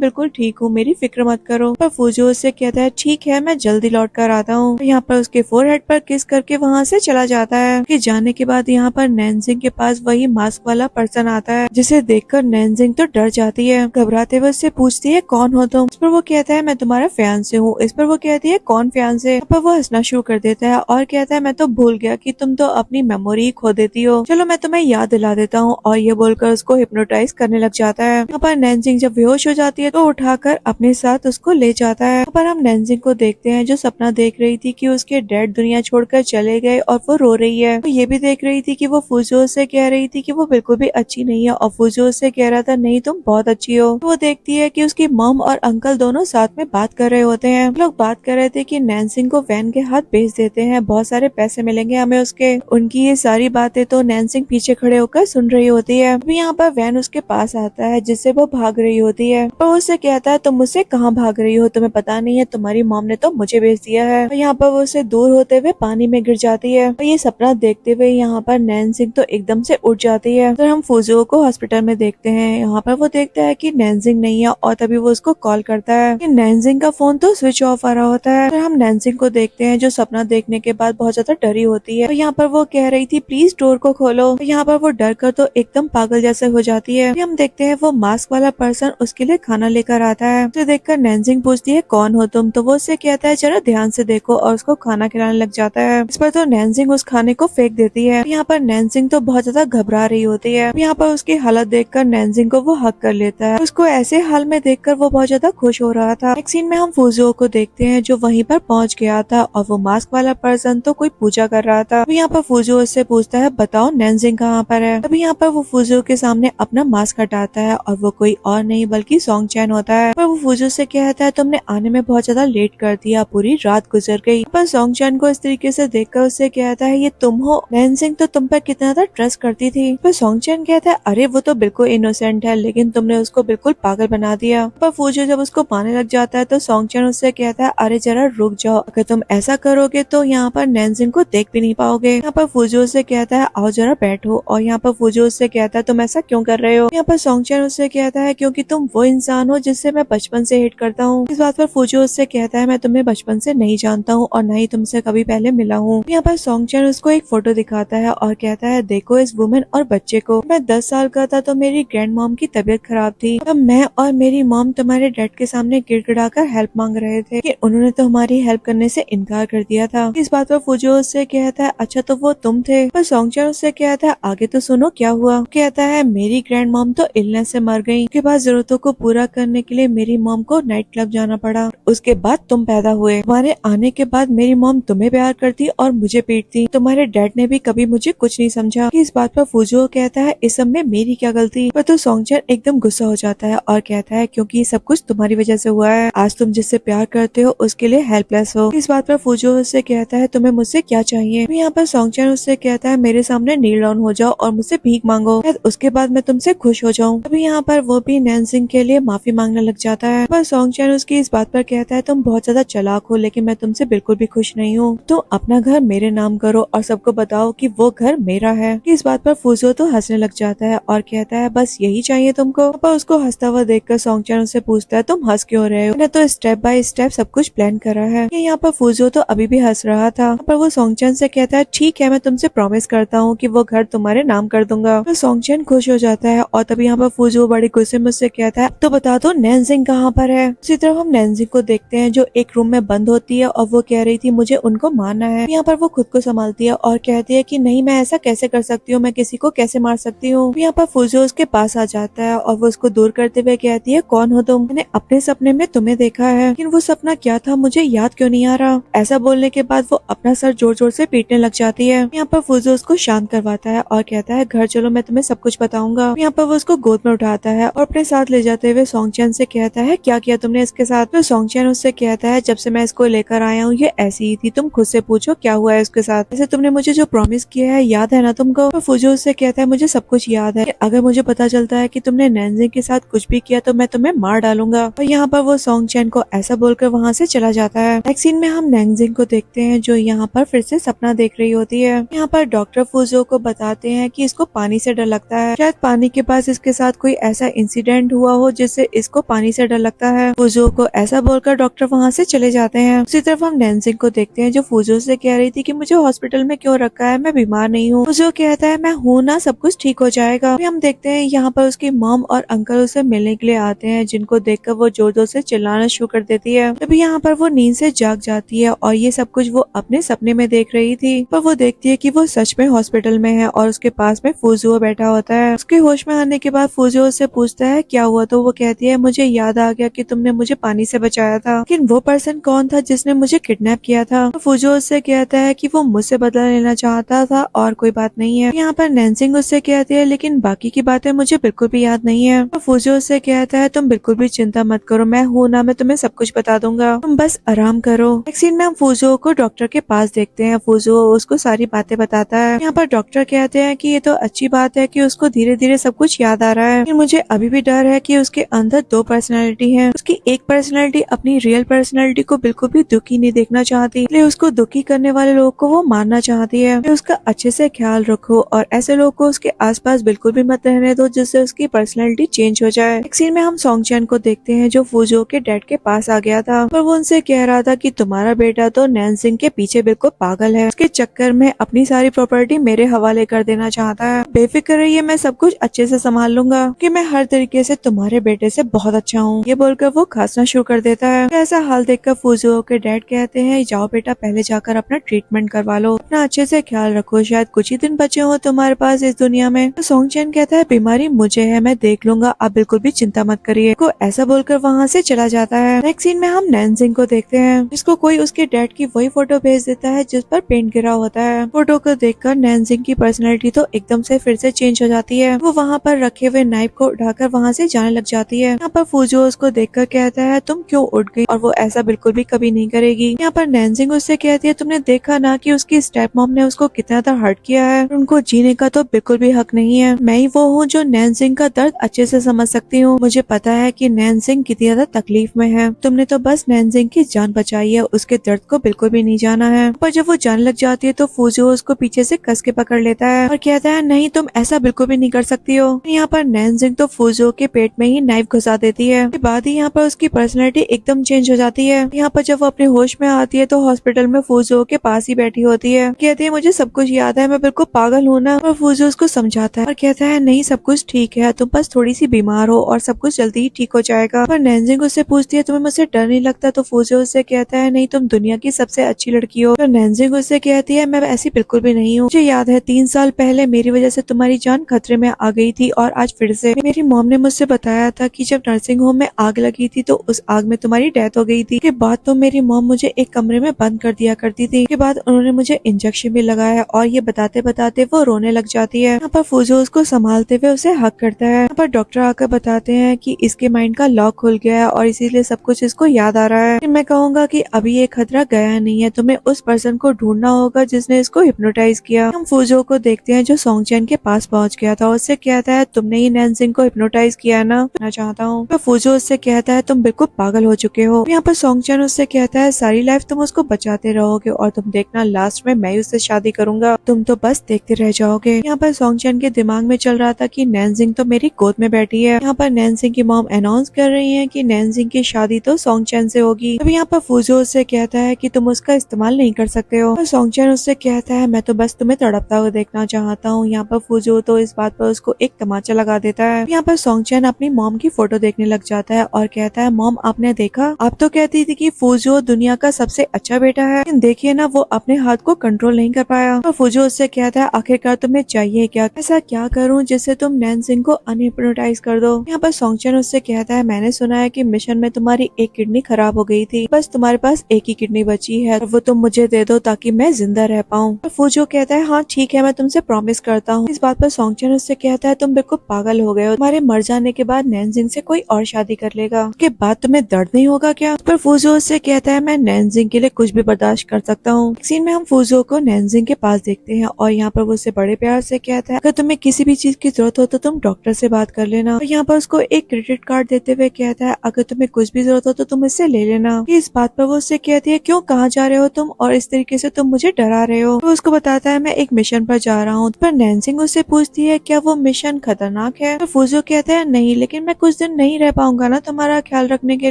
बिल्कुल ठीक हूँ, मेरी फिक्र मत करो। पर फुजू उससे कहता है ठीक है, मैं जल्दी लौट कर आता हूँ। यहाँ पर उसके फोरहेड पर किस करके वहाँ से चला जाता है। कि जाने के बाद यहाँ पर नैनसिंग के पास वही मास्क वाला पर्सन आता है, जिसे देखकर नैनसिंग तो डर जाती है। घबराते हुए उससे पूछती है कौन हो तुम। इस पर वो कहता है मैं तुम्हारा फियांसे हूँ। इस पर वो कहती है कौन फियांसे। पर वो हंसना शुरू कर देता है और कहता है मैं तो भूल गया कि तुम तो अपनी मेमोरी खो देती हो, चलो मैं तुम्हें याद दिला देता हूँ। और ये बोलकर उसको हिप्नोटाइज करने लग जाता है। यहाँ पर नैनसिंग जब बेहोश हो जाती है तो उठाकर अपने साथ उसको ले जाता है। यहाँ पर हम नैनसिंग को देखते हैं जो सपना देख रही थी कि उसके डैड दुनिया छोड़कर चले गए और वो रो रही है। वो ये भी देख रही थी कि वो फुजू से कह रही थी कि वो बिल्कुल भी अच्छी नहीं है और फुजू से कह रहा था नहीं तुम बहुत अच्छी हो। वो देखती है कि उसकी मॉम और अंकल दोनों साथ में बात कर रहे होते हैं। लोग बात कर रहे थे कि नैनसिंग को वैन के हाथ भेज देते हैं, बहुत सारे पैसे मिलेंगे हमें उसके। उनकी ये सारी बातें तो नैनसिंग पीछे खड़े होकर सुन रही होती है। अभी यहाँ पर वैन उसके पास आता है जिससे वो भाग रही होती है। पर उससे कहता है तुम मुझसे कहाँ भाग रही हो, तुम्हें पता नहीं है, तुम्हारी मॉम ने तो मुझे भेज दिया है। और यहाँ पर वो उससे दूर होते हुए पानी में गिर जाती है। और ये सपना देखते हुए यहाँ पर नैनसिंग तो एकदम से उठ जाती है। तो हम फुजू को हॉस्पिटल में देखते हैं। यहाँ पर वो देखता है कि नैनसिंग नहीं है और तभी वो उसको कॉल करता है कि नैनसिंग का फोन तो स्विच ऑफ आ रहा होता है। तो हम नैनसिंग को देखते हैं जो सपना देखने के बाद बहुत ज्यादा डरी होती है। तो यहाँ पर वो कह रही थी प्लीज डोर को खोलो। तो यहाँ पर वो डर कर तो एकदम पागल जैसे हो जाती है। हम देखते हैं वो मास्क वाला पर्सन उसके लिए खाना लेकर आता है। तो देखकर नैनसिंग पूछती है कौन हो तुम। तो वो उससे कहता है जरा ध्यान से देखो और उसको खाना खिलाने लग जाता है। इस पर तो नैनसिंग उस खाने को फेंक देती है। यहाँ पर नैनसिंग तो बहुत ज्यादा घबरा रही होती है। यहाँ पर उसकी हालत देखकर नैनसिंग को वो हक कर लेता है। उसको ऐसे हाल में देखकर वो बहुत ज्यादा खुश हो रहा था। एक सीन में हम फुजू को देखते हैं जो वहीं पर पहुंच गया था और वो मास्क वाला पर्सन तो कोई पूजा कर रहा था। यहाँ पर फुजू उससे पूछता है बताओ नैनसिंग कहाँ पर है। तभी यहाँ पर वो फुजू के सामने अपना मास्क हटाता है और वो कोई और नहीं बल्कि सोंगचैन होता है। पर वो फुजू से कहता है तुमने आने में बहुत ज्यादा लेट कर दिया, पूरी रात गुजर गई। पर सोंगचैन को इस तरीके से देखकर उससे कहता है ये तुम हो। नैनसिंग तो तुम पर कितना ज्यादा ट्रस्ट करती थी। पर सोंगचैन कहता है अरे वो तो बिल्कुल इनोसेंट है, लेकिन तुमने उसको बिल्कुल पागल बना दिया। पर फुजू जब उसको पाने लग जाता है तो सोंगचैन उससे कहता है अरे जरा रुक जाओ, अगर तुम ऐसा करोगे तो यहाँ पर नैनसिंग को देख भी नहीं पाओगे। यहाँ पर फुजू उससे कहता है आओ जरा बैठो। और यहाँ पर फुजू उससे कहता है तुम ऐसा क्यों कर रहे हो। यहाँ पर सोंगचैन उससे कहता है क्योंकि तुम वो इंसान हो जिससे मैं बचपन से हेट करता हूँ। इस बात पर फुजू उससे कहता है मैं तुम्हें बचपन से नहीं जानता हूँ और न ही तुमसे कभी पहले मिला हूँ। यहाँ पर सोंगचैन उसको एक फोटो दिखाता है और कहता है देखो इस वुमेन और बच्चे को। मैं 10 साल का था तो मेरी ग्रैंड मॉम की तबीयत खराब थी। तब मैं और मेरी मॉम तुम्हारे डैड के सामने गिड़गिड़ा कर हेल्प मांग रहे थे कि उन्होंने तो हमारी हेल्प करने से इनकार कर दिया था। इस बात पर फुजू उससे कहता है अच्छा तो वो तुम थे। पर सोंगचैन उससे कहता है आगे तो सुनो क्या हुआ। कहता है मेरी ग्रैंड मॉम तो इलनेस से मर गई। उसके बाद जरूरतों को पूरा करने के लिए मेरी मॉम को नाइट क्लब जाना पड़ा। उसके बाद तुम पैदा हुए। तुम्हारे आने के बाद मेरी मॉम तुम्हें प्यार करती और मुझे पीटती। तुम्हारे डैड ने भी कभी मुझे कुछ नहीं समझा। इस बात पर फुजू कहता है इस सब में मेरी क्या गलती। पर तो सोंगचैन एकदम गुस्सा हो जाता है और कहता है क्योंकि ये सब कुछ तुम्हारी वजह से हुआ है। आज तुम जिससे प्यार करते हो उसके लिए हेल्पलेस हो। इस बात पर फुजू उससे कहता है तुम्हें मुझसे क्या चाहिए। यहाँ पर सोंगचैन उससे कहता है मेरे सामने नील डाउन हो जाओ और मुझसे भीख मांगो, उसके बाद मैं तुमसे खुश हो जाऊँ। अभी यहाँ पर वो भी नैनसिंग के लिए माफी मांगने लग जाता है। पर सोंगचैन उसकी इस बात पर कहता है तुम बहुत ज्यादा चालाक हो लेकिन मैं तुमसे बिल्कुल भी खुश नहीं हूँ। तो अपना घर मेरे नाम करो और सबको बताओ कि वो घर मेरा है। इस बात पर फुजू तो हंसने लग जाता है और कहता है बस यही चाहिए तुमको। पर उसको हंसता हुआ देखकर सोंगचैन उससे पूछता है तुम हंस क्यों रहे हो, मैंने तो स्टेप बाय स्टेप सब कुछ प्लान करा है। यहाँ पर फुजू तो अभी भी हंस रहा था। पर वो सोंगचैन से कहता है ठीक है मैं तुमसे प्रॉमिस करता हूँ कि वो घर तुम्हारे नाम कर दूंगा। तो सोंगचैन खुश हो जाता है और तभी यहाँ पर फुजू बड़ी गुस्से में उससे कहता है तो बता दो नैनसिंग कहाँ पर है। उसी तरफ हम नैनसिंग को देखते हैं जो एक रूम में बंद होती है और वो कह रही थी मुझे उनको मारना है। यहाँ पर वो खुद को संभालती है और कहती है कि नहीं मैं ऐसा कैसे कर सकती हूँ, मैं किसी को कैसे मार सकती हूँ। यहाँ पर फुजू उसके पास आ जाता है और वो उसको दूर करते हुए कहती है कौन हो तुम, मैंने अपने सपने में तुम्हें देखा है लेकिन वो सपना क्या था मुझे याद क्यों नहीं आ रहा। ऐसा बोलने के बाद वो अपना सर जोर जोर से पीटने लग जाती है। यहाँ पर फुजू उसको शांत करवाता है और कहता है घर चलो मैं तुम्हें सब कुछ बताऊंगा। यहाँ पर वो उसको गोद में उठाता है और अपने साथ ले जाते हुए सोंगचैन से कहता है क्या किया तुमने इसके साथ। तो सोंगचैन उससे कहता है जब से मैं इसको लेकर आया हूँ ये ऐसी ही थी, तुम खुद से पूछो क्या हुआ है उसके साथ। जैसे तुमने मुझे जो प्रॉमिस किया है याद है ना तुमको। तो फुजू उससे कहता है मुझे सब कुछ याद है, अगर मुझे पता चलता है कि तुमने नैनजिंग के साथ कुछ भी किया तो मैं तुम्हें मार डालूंगा। और यहाँ पर वो सोंग चैन को ऐसा बोलकर वहाँ से चला जाता है। नेक्स्ट सीन में हम नैनजिंग को देखते हैं जो यहाँ पर फिर से सपना देख रही होती है। यहाँ पर डॉक्टर फूजो को बताते हैं कि इसको पानी से डर लगता है, शायद पानी के पास इसके साथ कोई ऐसा इंसिडेंट हुआ हो जिससे इसको पानी से डर लगता है। फूजो को ऐसा बोलकर डॉक्टर वहाँ से चले जाते हैं। उसी तरफ हम नैनजिंग को देखते हैं जो फूजो से कह रही थी कि मुझे हॉस्पिटल में क्यों रखा है, मैं बीमार नहीं हूँ। फूजो कहता है मैं हूँ ना, सब कुछ ठीक हो जाएगा। अभी हम देखते हैं यहाँ पर उसकी मॉम और अंकल उसे मिलने के लिए आते हैं, जिनको देखकर वो जोर जोर से चिल्लाना शुरू कर देती है। तभी यहाँ पर वो नींद से जाग जाती है और ये सब कुछ वो अपने सपने में देख रही थी, पर वो देखती है कि वो सच में हॉस्पिटल में है और उसके पास में फूजुओ बैठा होता है। उसके होश में आने के बाद फूजुओ से पूछता है क्या हुआ, तो वो कहती है मुझे याद आ गया कि तुमने मुझे पानी से बचाया था, लेकिन वो पर्सन कौन था जिसने मुझे किडनैप किया था। तो फूजुओ से कहता है कि वो मुझसे बदला लेना चाहता था और कोई बात नहीं है। यहाँ पर नैनजिंग उससे कहती है लेकिन बाकी की बातें मुझे बिल्कुल भी याद नहीं है। तो फूजुओ से कहता है तुम बिल्कुल भी चिंता मत करो, मैं हूँ ना, मैं तुम्हें सब कुछ बता दूंगा, तुम बस आराम करो। नेक्स्ट सीन में हम फूजुओ को डॉक्टर के पास देखते हैं। फूजुओ उसको सारी बातें बताता है। यहाँ पर डॉक्टर कहते हैं कि ये तो अच्छी बात है कि उसको धीरे धीरे सब कुछ याद आ रहा है, लेकिन मुझे अभी भी डर है कि उसके अंदर दो पर्सनैलिटी है। उसकी एक पर्सनैलिटी अपनी रियल पर्सनैलिटी को बिल्कुल भी दुखी नहीं देखना चाहती, इसलिए उसको दुखी करने वाले लोग को वो मारना चाहती है। उसका अच्छे से ख्याल रखो और ऐसे लोग को उसके आसपास बिल्कुल भी मत रहने दो जिससे उसकी पर्सनैलिटी चेंज हो जाए। एक सीन में हम सोंग चैन को देखते हैं जो फूजुओ के डैड के पास आ गया था, पर वो उनसे कह रहा था कि तुम्हारा बेटा तो नैनजिंग के पीछे बिल्कुल पागल है, उसके चक्कर में अपनी सारी प्रॉपर्टी मेरे हवाले कर देना चाहता है। बेफिक्र रहिए, मैं सब कुछ अच्छे से संभाल लूंगा कि मैं हर तरीके से तुम्हारे बेटे से बहुत अच्छा हूँ। ये बोलकर वो खांसना शुरू कर देता है। ऐसा हाल देखकर फूजुओ के डैड कहते हैं जाओ बेटा, पहले जाकर अपना ट्रीटमेंट करवा लो, अपना अच्छे से ख्याल रखो, शायद कुछ ही दिन बचे हो तुम्हारे पास इस दुनिया में। तो सोंग चैन कहता है बीमारी मुझे है, मैं देख लूंगा, आप बिल्कुल भी चिंता मत करिए। को ऐसा बोलकर वहाँ से चला जाता है। नेक्स्ट सीन में हम नैनजिंग को देखते हैं जिसको कोई उसके डैड की वही फोटो भेज देता है जिस पर पेंट गिरा होता है। फोटो को देखकर नैनजिंग की पर्सनैलिटी तो एकदम से फिर से चेंज हो जाती है। वो वहाँ पर रखे हुए नाइफ को उठाकर वहाँ से जाने लग जाती है। यहाँ पर फूजुओ उसको देखकर कहता है तुम क्यों उठ गई, और वो ऐसा बिल्कुल भी कभी नहीं करेगी। यहाँ पर नैनजिंग उससे कहती है तुमने देखा ना कि उसकी स्टेप मॉम ने उसको कितना ज्यादा हर्ट किया है, उनको जीने का तो बिल्कुल भी हक नहीं है। मैं ही वो हूँ जो नैनजिंग का दर्द अच्छे से समझ सकती हूँ, मुझे पता है कि नैनजिंग कितनी ज्यादा तकलीफ में है। तुमने तो बस नैनजिंग की जान बचाई है, उसके दर्द को बिल्कुल भी नहीं जाना है। पर जब वो जान लग जाती है तो फूजुओ उसको पीछे से कस के पकड़ लेता है और कहता है नहीं, तुम ऐसा बिल्कुल भी नहीं कर सकती हो। यहाँ पर नैनजिंग तो फूजुओ के पेट में ही नाइफ घुसा देती है। उसके बाद ही यहाँ पर उसकी पर्सनैलिटी एकदम चेंज हो जाती है। यहाँ पर जब वो अपने होश में आती है तो हॉस्पिटल में फूजुओ के पास ही बैठी होती है। कहती है मुझे सब कुछ याद है, मैं बिल्कुल पागल हूँ ना। और फूजुओ उसको समझाता है और कहता है नहीं, सब कुछ ठीक है, तुम बस थोड़ी सी बीमार हो और सब कुछ जल्दी ही ठीक हो जाएगा। पर नैनजिंग उससे पूछती है तुम्हें मुझसे डर नहीं लगता, तो फूजुओ उससे कहता है नहीं, तुम दुनिया की सबसे अच्छी लड़की हो। तो नैनजिंग उससे कहती है मैं ऐसी बिल्कुल भी नहीं हूँ, मुझे याद है 3 साल पहले मेरी वजह से तुम्हारी जान खतरे में आ गई थी और आज फिर से। मेरी मॉम ने मुझसे बताया था कि जब नर्सिंग होम में आग लगी थी तो उस आग में तुम्हारी डेथ हो गई थी। के बाद तो मेरी मॉम मुझे एक कमरे में बंद कर दिया करती थी। के बाद उन्होंने मुझे इंजेक्शन भी लगाया और ये बताते बताते वो रोने लग जाती है। यहाँ पर फूजुओ उसको संभालते हुए उसे हक करता है। यहाँ पर डॉक्टर आकर बताते हैं कि इसके माइंड का लॉक खुल गया है और इसीलिए सब कुछ इसको याद आ रहा है। मैं कहूँगा कि अभी ये खतरा गया नहीं है, तुम्हें उस पर्सन को ढूंढना होगा जिसने इसको हिप्नोटाइज किया। हम फूजुओ को देखते हैं जो सोंग चैन के पास पहुंच गया था। उससे कहता है तुमने ही नैनजिंग को हिप्नोटाइज किया ना, मैं चाहता हूँ। तो फूजुओ उससे कहता है तुम बिल्कुल पागल हो चुके हो। यहाँ पर सोंग चैन उससे कहता है सारी लाइफ तुम उसको बचाते रहोगे और तुम देखना लास्ट में मैं उससे शादी करूंगा, तुम तो बस देखते रह जाओगे। यहाँ पर सोंग चैन के दिमाग में चल रहा था कि नैनजिंग तो मेरी गोद में बैठी है। यहाँ पर नैनजिंग की मॉम अनाउंस कर रही है कि नैनजिंग की शादी तो सोंग चैन से होगी। तब यहाँ पर फूजुओ उससे कहता है कि तुम उसका इस्तेमाल नहीं कर सकते हो। सोंग चैन उससे कहता है मैं तो बस तुम्हें तड़पता हुआ देखना चाहता हूँ। यहाँ पर फूजुओ तो इस बात पर उसको एक तमाचा लगा देता है। यहाँ पर सोंग चैन अपनी मॉम की फोटो देखने लग जाता है और कहता है मॉम आपने देखा, आप तो कहती थी कि फूजुओ दुनिया का सबसे अच्छा बेटा है, लेकिन देखिए ना वो अपने हाथ को कंट्रोल नहीं कर पाया। और फूजुओ उससे कहता है आखिरकार तुम्हें चाहिए क्या, ऐसा क्या करूँ जिससे तुम नैनजिंग को अनहिप्नोटाइज कर दो। यहाँ पर सोंग चैन उससे कहता है मैंने सुना है कि मिशन में तुम्हारी एक किडनी खराब हो गई थी, बस तुम्हारे पास एक ही किडनी बची है, वो तुम मुझे दे दो ताकि मैं जिंदा रह पाऊँ। फूजुओ कहता है हाँ ठीक है, मैं तुमसे प्रॉमिस करता हूँ। इस बात पर सोंग चैन उससे कहता है तुम बिल्कुल पागल हो गए हो, तुम्हारे मर जाने के बाद नैनजिंग से कोई और शादी कर लेगा, उसके बाद तुम्हें दर्द नहीं होगा क्या। पर फूजुओ उससे कहता है मैं नैनजिंग के लिए कुछ भी बर्दाश्त कर सकता हूँ। सीन में हम फूजुओ को नैनजिंग के पास देखते हैं और यहाँ पर वो उसे बड़े प्यार से कहता है अगर तुम्हें किसी भी चीज की जरूरत हो तो तुम डॉक्टर से बात कर लेना। तो यहाँ पर उसको एक क्रेडिट कार्ड देते हुए कहता है अगर तुम्हें कुछ भी जरूरत हो तो तुम इससे ले लेना। इस बात पर वो उससे कहती है क्यों, कहाँ जा रहे हो तुम और इस तरीके से तुम मुझे डरा रहे हो। तो उसको बताता है मैं एक मिशन पर जा रहा हूँ। पर नैन्सिंग उससे पूछती है क्या वो मिशन खतरनाक है। तो फूजो कहता है नहीं, लेकिन मैं कुछ दिन नहीं रह पाऊंगा ना तुम्हारा ख्याल रखने के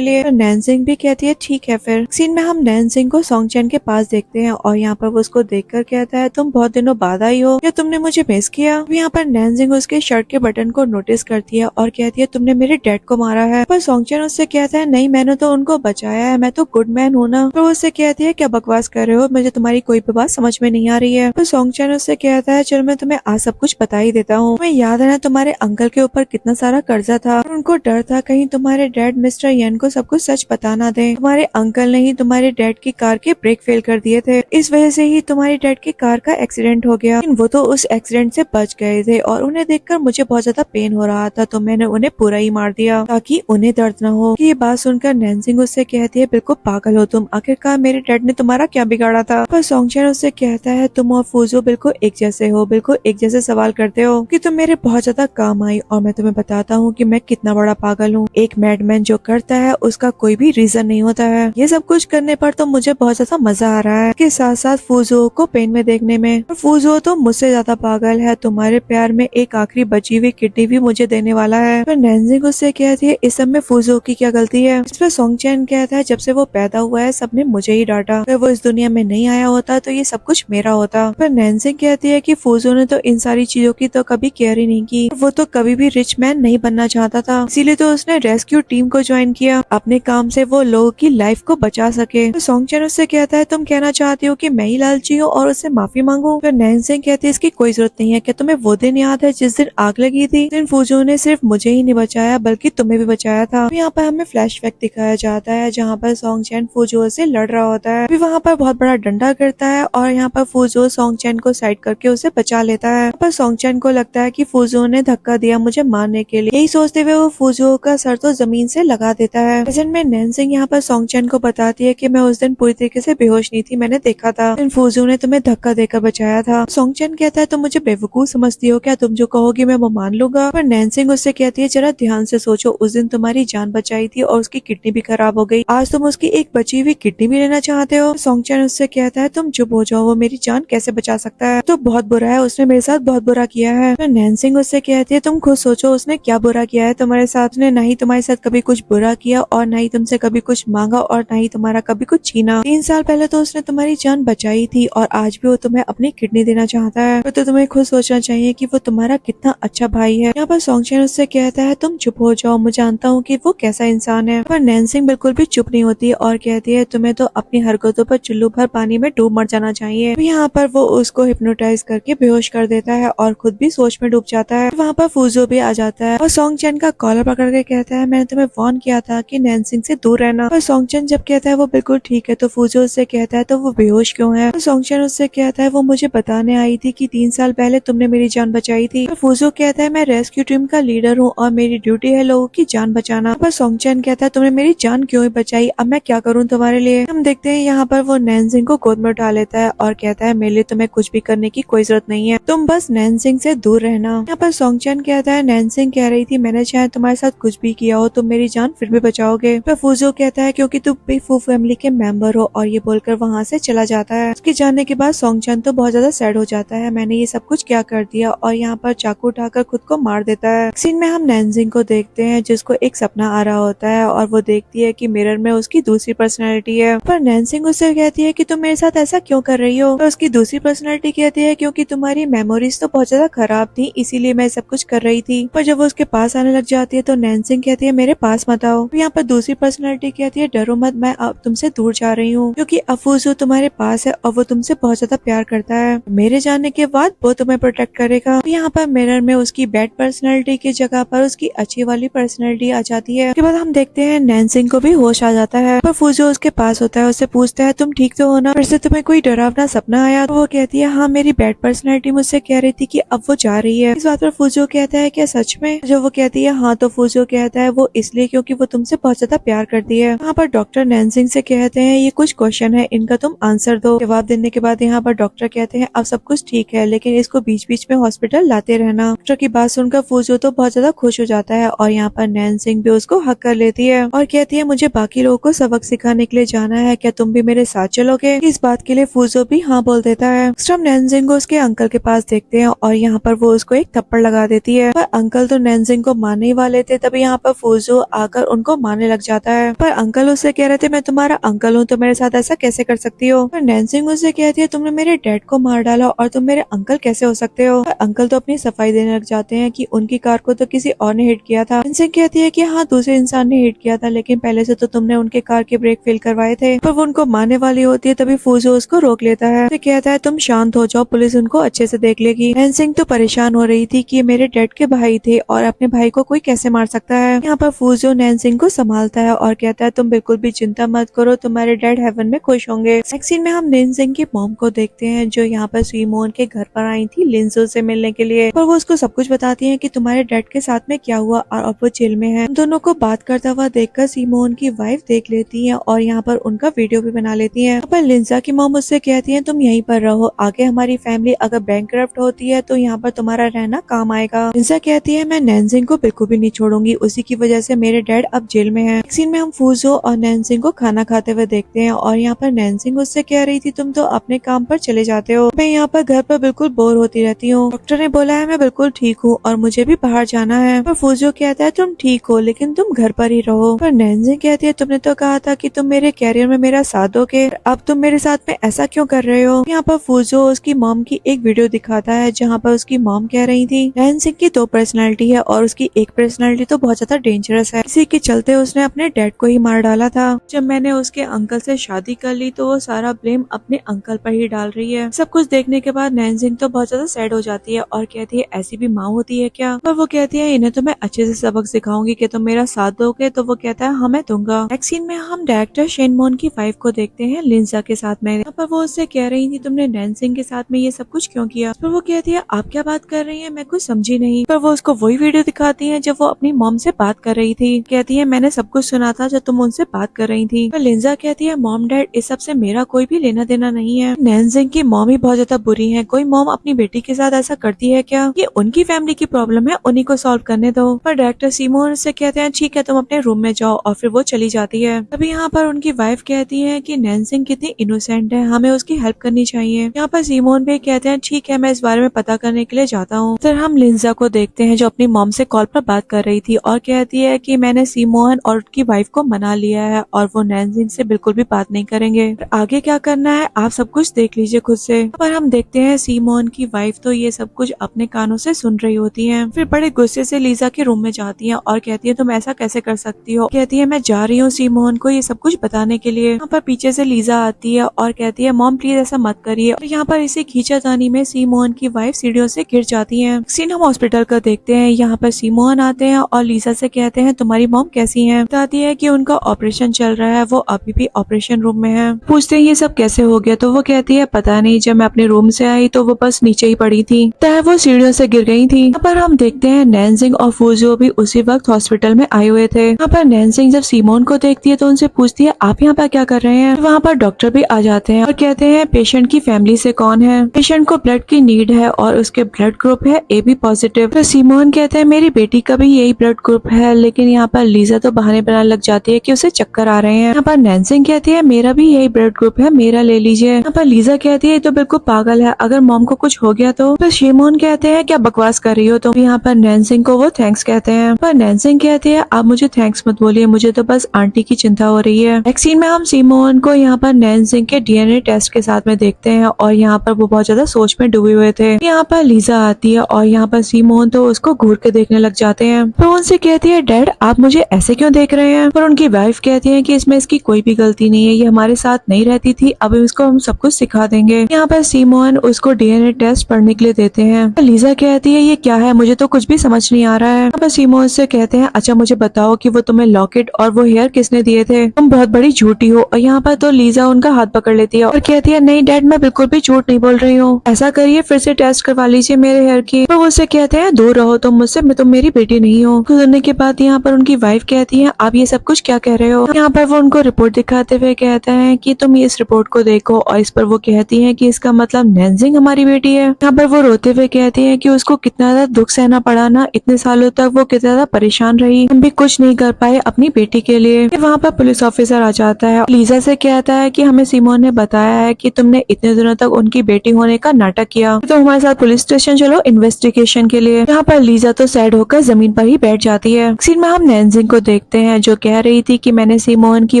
लिए। तो नैन्सिंग भी कहती है ठीक है। फिर सीन में हम नैन्सिंग को सोंगचेन के पास देखते हैं और यहाँ पर वो उसको देखकर कहता है तुम बहुत दिनों बाद आई हो, क्या तुमने मुझे मिस किया। यहाँ पर नैन्सिंग उसके शर्ट के बटन को नोटिस करती है और कहती है तुमने मेरे डैड को मारा है। पर सोंगचेन उससे कहता है नहीं, मैंने तो उनको बचाया है, मैं तो गुड मैन हूँ ना। तो उससे कहती है क्या बकवास कर रहे हो, मुझे तुम्हारी कोई भी बात समझ में नहीं आ रही है। तो सोंगचेन उससे कहता है चल मैं तुम्हें आज सब कुछ बता ही देता हूँ। तुम्हें याद है ना तुम्हारे अंकल के ऊपर कितना सारा कर्जा था और उनको डर था कहीं तुम्हारे डैड मिस्टर यन को सब कुछ सच बता ना दे। तुम्हारे अंकल ने ही तुम्हारे डैड की कार के ब्रेक फेल कर दिए थे, इस वजह से ही तुम्हारे डैड की कार का एक्सीडेंट हो गया। लेकिन वो तो उस एक्सीडेंट से बच गए थे और उन्हें देखकर मुझे बहुत ज्यादा पेन हो रहा था, तो मैंने उन्हें पूरा ही मार दिया ताकि उन्हें दर्द न हो। ये बात सुनकर नैन्सिंग उससे कहती है बिल्कुल पागल हो तुम, आखिरकार मेरे डैड ने तुम्हारा क्या बिगाड़ा था। पर सोंगचेन उससे कहता है तुम और फूजो बिल्कुल एक जैसे हो, बिल्कुल एक जैसे सवाल करते हो कि तुम मेरे बहुत ज्यादा काम आई और मैं तुम्हें बताता हूँ कि मैं कितना बड़ा पागल हूँ। एक मैडमैन जो करता है उसका कोई भी रीजन नहीं होता है। ये सब कुछ करने पर तो मुझे बहुत ज्यादा मजा आ रहा है, के साथ साथ फूजो को पेन में देखने में। और फूजो तो मुझसे ज्यादा पागल है, तुम्हारे प्यार में एक आखिरी बची हुई किडनी भी मुझे देने वाला है। पर नैन्सिंग उससे कहती है इस सब में फूजो की क्या गलती है। इस पर सोंगचेन कहता है जब से वो पैदा हुआ है सबने मुझे ही डांटा, अगर वो इस दुनिया में नहीं आया होता तो ये सब कुछ मेरा होता। पर नैन्सिंग कहती है कि फूजो ने तो इन सारी चीजों की तो कभी केयर ही नहीं की, वो तो कभी भी रिच मैन नहीं बनना चाहता था, इसीलिए तो उसने रेस्क्यू टीम को ज्वाइन किया अपने काम से वो लोगों की लाइफ को बचा सके। तो सोंगचेन उससे कहता है तुम कहना चाहती हो कि मैं ही लालची हूँ और उससे माफी मांगू। फिर नैन्सिंग कहती है इसकी कोई जरूरत नहीं है, क्या तुम्हें वो दिन याद है जिस दिन आग लगी थी, दिन फूजो ने सिर्फ मुझे ही नहीं बचाया बल्कि तुम्हें भी बचाया था। यहाँ पर हमें फ्लैशबैक दिखाया जाता है जहाँ पर सोंगचेन फूजो से लड़ रहा होता है, फिर वहाँ पर बहुत बड़ा डंडा करता है और यहाँ पर फूजो सोंगचेन को साइड करके उसे बचा लेता है। पर सोंगचेन को लगता है कि फूजो ने धक्का दिया मुझे मारने के लिए, यही सोचते हुए वो फूजो का सर तो जमीन से लगा देता है। प्रेजेंट में नैन्सिंग यहाँ पर सोंगचेन को बताती है कि मैं उस दिन पूरी तरीके से बेहोश नहीं थी, मैंने देखा था, फूजो ने तुम्हें धक्का देकर बचाया था। सोंगचेन कहता है तुम मुझे बेवकूफ समझती हो क्या, तुम जो कहोगी मैं वो मान लूंगा। पर नैन्सिंग उससे कहती है जरा ध्यान से सोचो, उस दिन तुम्हारी जान बचाई थी और उसकी किडनी भी खराब हो गई, आज तुम उसकी एक बची हुई किडनी भी लेना चाहते हो। सोंगचेन उससे कहता है तुम चुप हो जाओ, वो मेरी जान कैसे बचा सकता है, तो बहुत बुरा है, उसने मेरे साथ बहुत बुरा किया है। तो नैन्सिंग उससे कहती है तुम खुद सोचो उसने क्या बुरा किया है तुम्हारे साथ, उसने ना ही तुम्हारे साथ कभी कुछ बुरा किया और ना ही तुमसे कभी कुछ मांगा और ना ही तुम्हारा कभी कुछ छीना। 3 साल पहले तो उसने तुम्हारी जान बचाई थी और आज भी वो तुम्हें अपनी किडनी देना चाहता है, तो तुम्हें खुद सोचना चाहिए कि वो तुम्हारा कितना अच्छा भाई है। यहाँ पर सोंगचेन उससे कहता है तुम चुप हो जाओ, मैं जानता हूँ कि वो कैसा इंसान है। पर नैन्सिंग बिल्कुल भी चुप नहीं होती और कहती है तुम्हें तो अपनी हरकतों पर चुल्लू भर पानी में डूब मर जाना चाहिए। तो यहाँ पर वो उसको हिप्नोटाइज करके बेहोश कर देता है और खुद भी सोच में डूब जाता है। वहाँ पर फूजो भी आ जाता है और सोंगचेन का कॉलर पकड़ के कहता है मैंने तुम्हें वार्न किया था कि नैन्सिंग से दूर रहना। पर सोंगचेन जब कहता है वो बिल्कुल ठीक है तो फूजो उससे कहता है तो वो बेहोश क्यों है। तो सोंगचेन उससे कहता है वो मुझे बताने आई थी कि 3 साल पहले तुमने मेरी जान बचाई थी। तो फूजो कहता है मैं रेस्क्यू टीम का लीडर हूँ और मेरी ड्यूटी है लोगों की जान बचाना। पर सोंगचेन कहता है तुमने मेरी जान क्यों ही बचाई, अब मैं क्या करूँ तुम्हारे लिए। हम देखते हैं यहाँ पर वो नैन्सिंग को गोद में उठा लेता है और कहता है मेरे लिए तुम्हें कुछ भी करने की कोई जरूरत नहीं है, तुम बस नैन्सिंग से दूर रहना। यहाँ पर सोंगचेन कहता है नैन्सिंग कह रही थी मैंने चाहे तुम्हारे साथ कुछ भी किया हो तुम मेरी जान फिर भी बचाओगे। पर फूजो कहता है क्योंकि तुम भी फू फैमिली के मेंबर हो और ये बोलकर वहाँ से चला जाता है। उसके जाने के बाद सोंगचेन तो बहुत ज्यादा सैड हो जाता है, मैंने ये सब कुछ क्या कर दिया, और यहाँ पर चाकू उठाकर खुद को मार देता है। सीन में हम नैन्सिंग को देखते हैं जिसको एक सपना आ रहा होता है और वो देखती है कि मिरर में उसकी दूसरी पर्सनैलिटी है। पर नैन्सिंग उससे कहती है कि तुम मेरे साथ ऐसा क्यों कर रही हो। तो उसकी दूसरी पर्सनैलिटी कहती है क्योंकि तुम्हारी मेमोरीज तो बहुत ज्यादा खराब थी इसीलिए मैं सब कुछ कर रही थी। पर जब वो उसके पास आने लग जाती है तो नैन्सिंग कहती है मेरे पास मत आओ। यहाँ पर दूसरी पर्सनैलिटी कहती है डरो मत, मैं अब तुमसे दूर जा रही हूँ क्योंकि अफूजो तुम्हारे पास है और वो तुमसे बहुत ज्यादा प्यार करता है, मेरे जाने के बाद वो तुम्हें प्रोटेक्ट करेगा। यहाँ पर मिरर में उसकी बैड पर्सनैलिटी की जगह पर उसकी अच्छी वाली पर्सनैलिटी आ जाती है। उसके बाद हम देखते हैं नैन्सिंग को भी होश आ जाता है। पर फूजो उसके पास होता है, उससे पूछता है तुम ठीक तो हो ना, फिर से तुम्हें कोई डरावना सपना आया। तो वो कहती है हाँ मेरी बैड पर्सनैलिटी मुझसे कह रही थी कि अब वो जा रही है। इस बात पर फूजो कहता है क्या सच में। जो वो कहती है हाँ, तो फूजो कहता है वो इसलिए क्योंकि वो तुमसे बहुत ज्यादा प्यार करती है। यहाँ पर डॉक्टर नैन्सिंग से कहते हैं ये कुछ क्वेश्चन है इनका तुम आंसर दो। जवाब देने के बाद यहाँ पर डॉक्टर कहते हैं अब सब कुछ ठीक है लेकिन इसको बीच बीच में हॉस्पिटल लाते रहना। डॉक्टर की बात सुनकर फूजू तो बहुत ज्यादा खुश हो जाता है और यहाँ पर नैनसिंग भी उसको हक कर लेती है और कहती है मुझे बाकी लोगों को सबक सिखाने के लिए जाना है, क्या तुम भी मेरे साथ चलोगे? इस बात के लिए फूजू भी हाँ बोल देता है। हम नैनसिंग को उसके अंकल के पास देखते हैं और यहाँ पर वो उसको एक थप्पड़ लगा देती है, पर अंकल तो नैनसिंग को मारने ही वाले थे। तभी यहाँ पर फूजू आकर उनको मारने लग जाता है, पर अंकल उससे कह रहे थे मैं तुम्हारा अंकल हूँ, तो मेरे साथ ऐसा कैसे कर सकती हो? पर नैनसिंग उससे कहती है तुमने मेरे डैड को मार डाला और तुम मेरे अंकल कैसे हो सकते हो? पर अंकल तो अपनी सफाई देने लग जाते हैं कि उनकी कार को तो किसी और ने हिट किया था। नैनसिंग कहती है कि हाँ दूसरे इंसान ने हिट किया था, लेकिन पहले से तो तुमने उनके कार के ब्रेक फेल करवाए थे। पर वो उनको मारने वाली होती है, तभी फूजू उसको रोक लेता है। तो कहता है तुम शांत हो जाओ, पुलिस उनको अच्छे से देख लेगी। नैनसिंग तो परेशान हो रही थी कि मेरे डैड के भाई थे और अपने भाई को कोई कैसे मार सकता है। यहाँ पर फूजू नैनसिंग को संभालता है और कहता है तुम बिल्कुल भी चिंता मत करो, तुम्हारे डैड हेवन में खुश होंगे। नेक्स्ट सीन में हम नैनसिंग की मॉम को देखते हैं जो यहाँ पर सीमोन के घर पर आई थी लिंजो से मिलने के लिए, और वो उसको सब कुछ बताती है कि तुम्हारे डैड के साथ में क्या हुआ और अब वो जेल में है। दोनों को बात करता हुआ देखकर सीमोन की वाइफ देख लेती है और यहाँ पर उनका वीडियो भी बना लेती है। पर लिंजा की मॉम उससे कहती है तुम यहीं पर रहो, आगे हमारी फैमिली अगर बैंकरप्ट होती है तो यहाँ पर तुम्हारा रहना काम आएगा। लिंजा कहती है मैं नैनसिंग को बिल्कुल भी नहीं छोड़ूंगी, उसी की वजह से मेरे डैड अब जेल में है। सीन में हम फूजो और नैनसिंग को खाना खाते हुए देखते हैं और यहाँ पर नैनसिंग उससे कह रही थी तुम तो अपने काम पर चले जाते हो, मैं यहाँ पर घर पर बिल्कुल बोर होती रहती हूँ। डॉक्टर ने बोला है मैं बिल्कुल ठीक हूँ और मुझे भी बाहर जाना है। पर फूजो कहता है तुम ठीक हो लेकिन तुम घर पर ही रहो। पर नैनसिंग कहती है तुमने तो कहा था कि तुम मेरे कैरियर में मेरा साथ दोगे, अब तुम मेरे साथ में ऐसा क्यों कर रहे हो? यहाँ पर फूजो उसकी मॉम की एक वीडियो दिखाता है जहाँ पर उसकी मॉम कह रही थी नैनसिंग की 2 पर्सनैलिटी है और उसकी एक पर्सनैलिटी तो बहुत ज्यादा डेंजरस है, इसी के चलते उसने अपने डैड को ही मार डाला था। जब मैंने उसके अंकल से शादी कर ली तो वो सारा ब्लेम अपने अंकल पर ही डाल रही है। सब कुछ देखने के बाद नैनसिंग तो बहुत ज्यादा सैड हो जाती है और कहती है ऐसी भी माँ होती है क्या? पर वो कहती है इन्हें तो मैं अच्छे से सबक सिखाऊंगी कि तुम मेरा साथ दोगे। तो वो कहता है हाँ मैं दूंगा। नेक्स्ट सीन में हम डायरेक्टर शेनमोन की वाइफ को देखते हैं लिंजा के साथ में। पर वो उससे कह रही थी तुमने नैनसिंग के साथ में ये सब कुछ क्यों किया? पर वो कहती है आप क्या बात कर रही है, मैं कुछ समझी नहीं। पर वो उसको वही वीडियो दिखाती है जब वो अपनी मॉम से बात कर रही थी। कहती है मैंने सब कुछ सुना था जब तुम उनसे बात कर रही थी। पर लिंजा कहती है मॉम डैड इस सब से मेरा कोई भी लेना देना नहीं है, नैनसिंग की मॉम ही बहुत ज्यादा बुरी है, कोई मॉम अपनी बेटी के साथ ऐसा करती है क्या? ये उनकी फैमिली की प्रॉब्लम है, उन्हीं को सॉल्व करने दो। पर डायरेक्टर सीमोन से कहते हैं ठीक है तुम अपने रूम में जाओ और फिर वो चली जाती है। तभी यहाँ पर उनकी वाइफ कहती है कि नैनसिंग कितनी इनोसेंट है, हमें उसकी हेल्प करनी चाहिए। यहाँ पर सीमोन भी कहते हैं ठीक है मैं इस बारे में पता करने के लिए जाता हूँ। फिर हम लिंजा को देखते हैं जो अपनी मॉम से कॉल पर बात कर रही थी और कहती है कि मैंने सीमोन और उसकी वाइफ को मना लिया है और वो नैनसिंग से बिल्कुल भी बात नहीं करेंगे। आगे क्या करना है आप सब कुछ देख लीजिए खुद से। पर हम देखते हैं सीमोन की वाइफ तो ये सब कुछ अपने कानों से सुन रही होती है। फिर बड़े गुस्से से लीजा के रूम में जाती है और कहती है तुम ऐसा कैसे कर सकती हो? कहती है मैं जा रही हूँ सीमोन को ये सब कुछ बताने के लिए। यहाँ पर पीछे से लीजा आती है और कहती है मॉम प्लीज ऐसा मत करिए। और यहाँ पर इसी खींचातानी में सीमोन की वाइफ सीढ़ियों से गिर जाती है। सीन हम हॉस्पिटल का देखते हैं। यहाँ पर सीमोन आते हैं और लीजा से कहते हैं तुम्हारी मॉम कैसी है? बताती है कि उनका ऑपरेशन चल रहा है, वो अभी भी ऑपरेशन रूम में है। पूछते हैं ये सब कैसे हो गया? तो वो कहती है पता नहीं, जब मैं अपने रूम से आई तो वो बस नीचे ही पड़ी थी, तय वो सीढ़ियों से गिर गई थी। यहाँ पर हम देखते हैं नैनसिंग और फूजो भी उसी वक्त हॉस्पिटल में आए हुए थे। यहाँ पर नैनसिंग जब सीमोन को देखती है तो उनसे पूछती है आप यहाँ पर क्या कर रहे हैं? वहाँ पर डॉक्टर भी आ जाते हैं और कहते हैं पेशेंट की फैमिली से कौन है? पेशेंट को ब्लड की नीड है और उसके ब्लड ग्रुप है AB पॉजिटिव। तो सीमोन कहते हैं मेरी बेटी का भी यही ब्लड ग्रुप है, लेकिन यहाँ पर लीजा तो बहाने बनाने लग जाती है कि उसे चक्कर आ रहे हैं। यहाँ पर नैनसिंग कहती है मेरा भी यही ब्लड ग्रुप है, मेरा ले लीजिए। यहाँ पर लीजा कहती है तो बिल्कुल पागल है, अगर मॉम को कुछ हो गया तो? सीमोन कहते हैं क्या बकवास कर रही हो तुम? यहाँ पर नैनसिंग को वो थैंक्स कहते हैं। पर नैनसिंग कहती है आप मुझे थैंक्स मत बोलिए, मुझे तो बस आंटी की चिंता हो रही है। नेक्स्ट सीन में हम सीमोन को यहाँ पर नैनसिंग के DNA टेस्ट के साथ में देखते हैं और यहाँ पर वो बहुत ज्यादा सोच में डूबे हुए थे। यहाँ पर लीजा आती है और यहाँ पर सीमोन तो उसको घूर के देखने लग जाते हैं। तो उनसे कहती है डैड आप मुझे ऐसे क्यों देख रहे हैं? पर उनकी वाइफ कहती है कि इसमें इसकी कोई भी गलती नहीं है, ये हमारे साथ नहीं रहती थी, अब इसको हम सब कुछ सिखा देंगे। यहाँ पर सीमोन उसको DNA टेस्ट पढ़ने के लिए देते हैं। लीजा कहती है ये क्या है, मुझे तो कुछ भी समझ नहीं आ रहा है। यहाँ पर सीमोन से कहते हैं अच्छा मुझे बताओ कि वो तुम्हें लॉकेट और वो हेयर किसने दिए थे? तुम बहुत बड़ी झूठी हो। और यहाँ पर तो लीजा उनका हाथ पकड़ लेती है और कहती है नहीं डैड मैं बिल्कुल भी झूठ नहीं बोल रही हूँ, ऐसा करिए फिर से टेस्ट करवा लीजिए मेरे हेयर की। पर वो उससे कहते हैं दूर रहो तुम मुझसे, मैं तुम मेरी बेटी नहीं हो। सुनने के बाद यहाँ पर उनकी वाइफ कहती है आप ये सब कुछ क्या कह रहे हो? यहाँ पर वो उनको रिपोर्ट दिखाते हुए कहते हैं कि तुम इस रिपोर्ट को देखो और इस पर वो कहती है कि इसका मतलब नैनसिंग हमारी बेटी है। यहाँ पर वो रोते हुए कहती है कि उसको कितना ज्यादा दुख सहना पड़ा ना, इतने सालों तक वो कितना ज्यादा परेशान रही, हम भी कुछ नहीं कर पाए अपनी बेटी के लिए। वहाँ पर पुलिस ऑफिसर आ जाता है, लीजा से कहता है कि हमें सिमोन ने बताया है कि तुमने इतने दिनों तक उनकी बेटी होने का नाटक किया, तो हमारे साथ पुलिस स्टेशन चलो इन्वेस्टिगेशन के लिए। यहाँ पर लीजा तो सैड होकर जमीन पर ही बैठ जाती है। सीन में हम नैन्जिंग को देखते हैं जो कह रही थी कि मैंने सिमोन की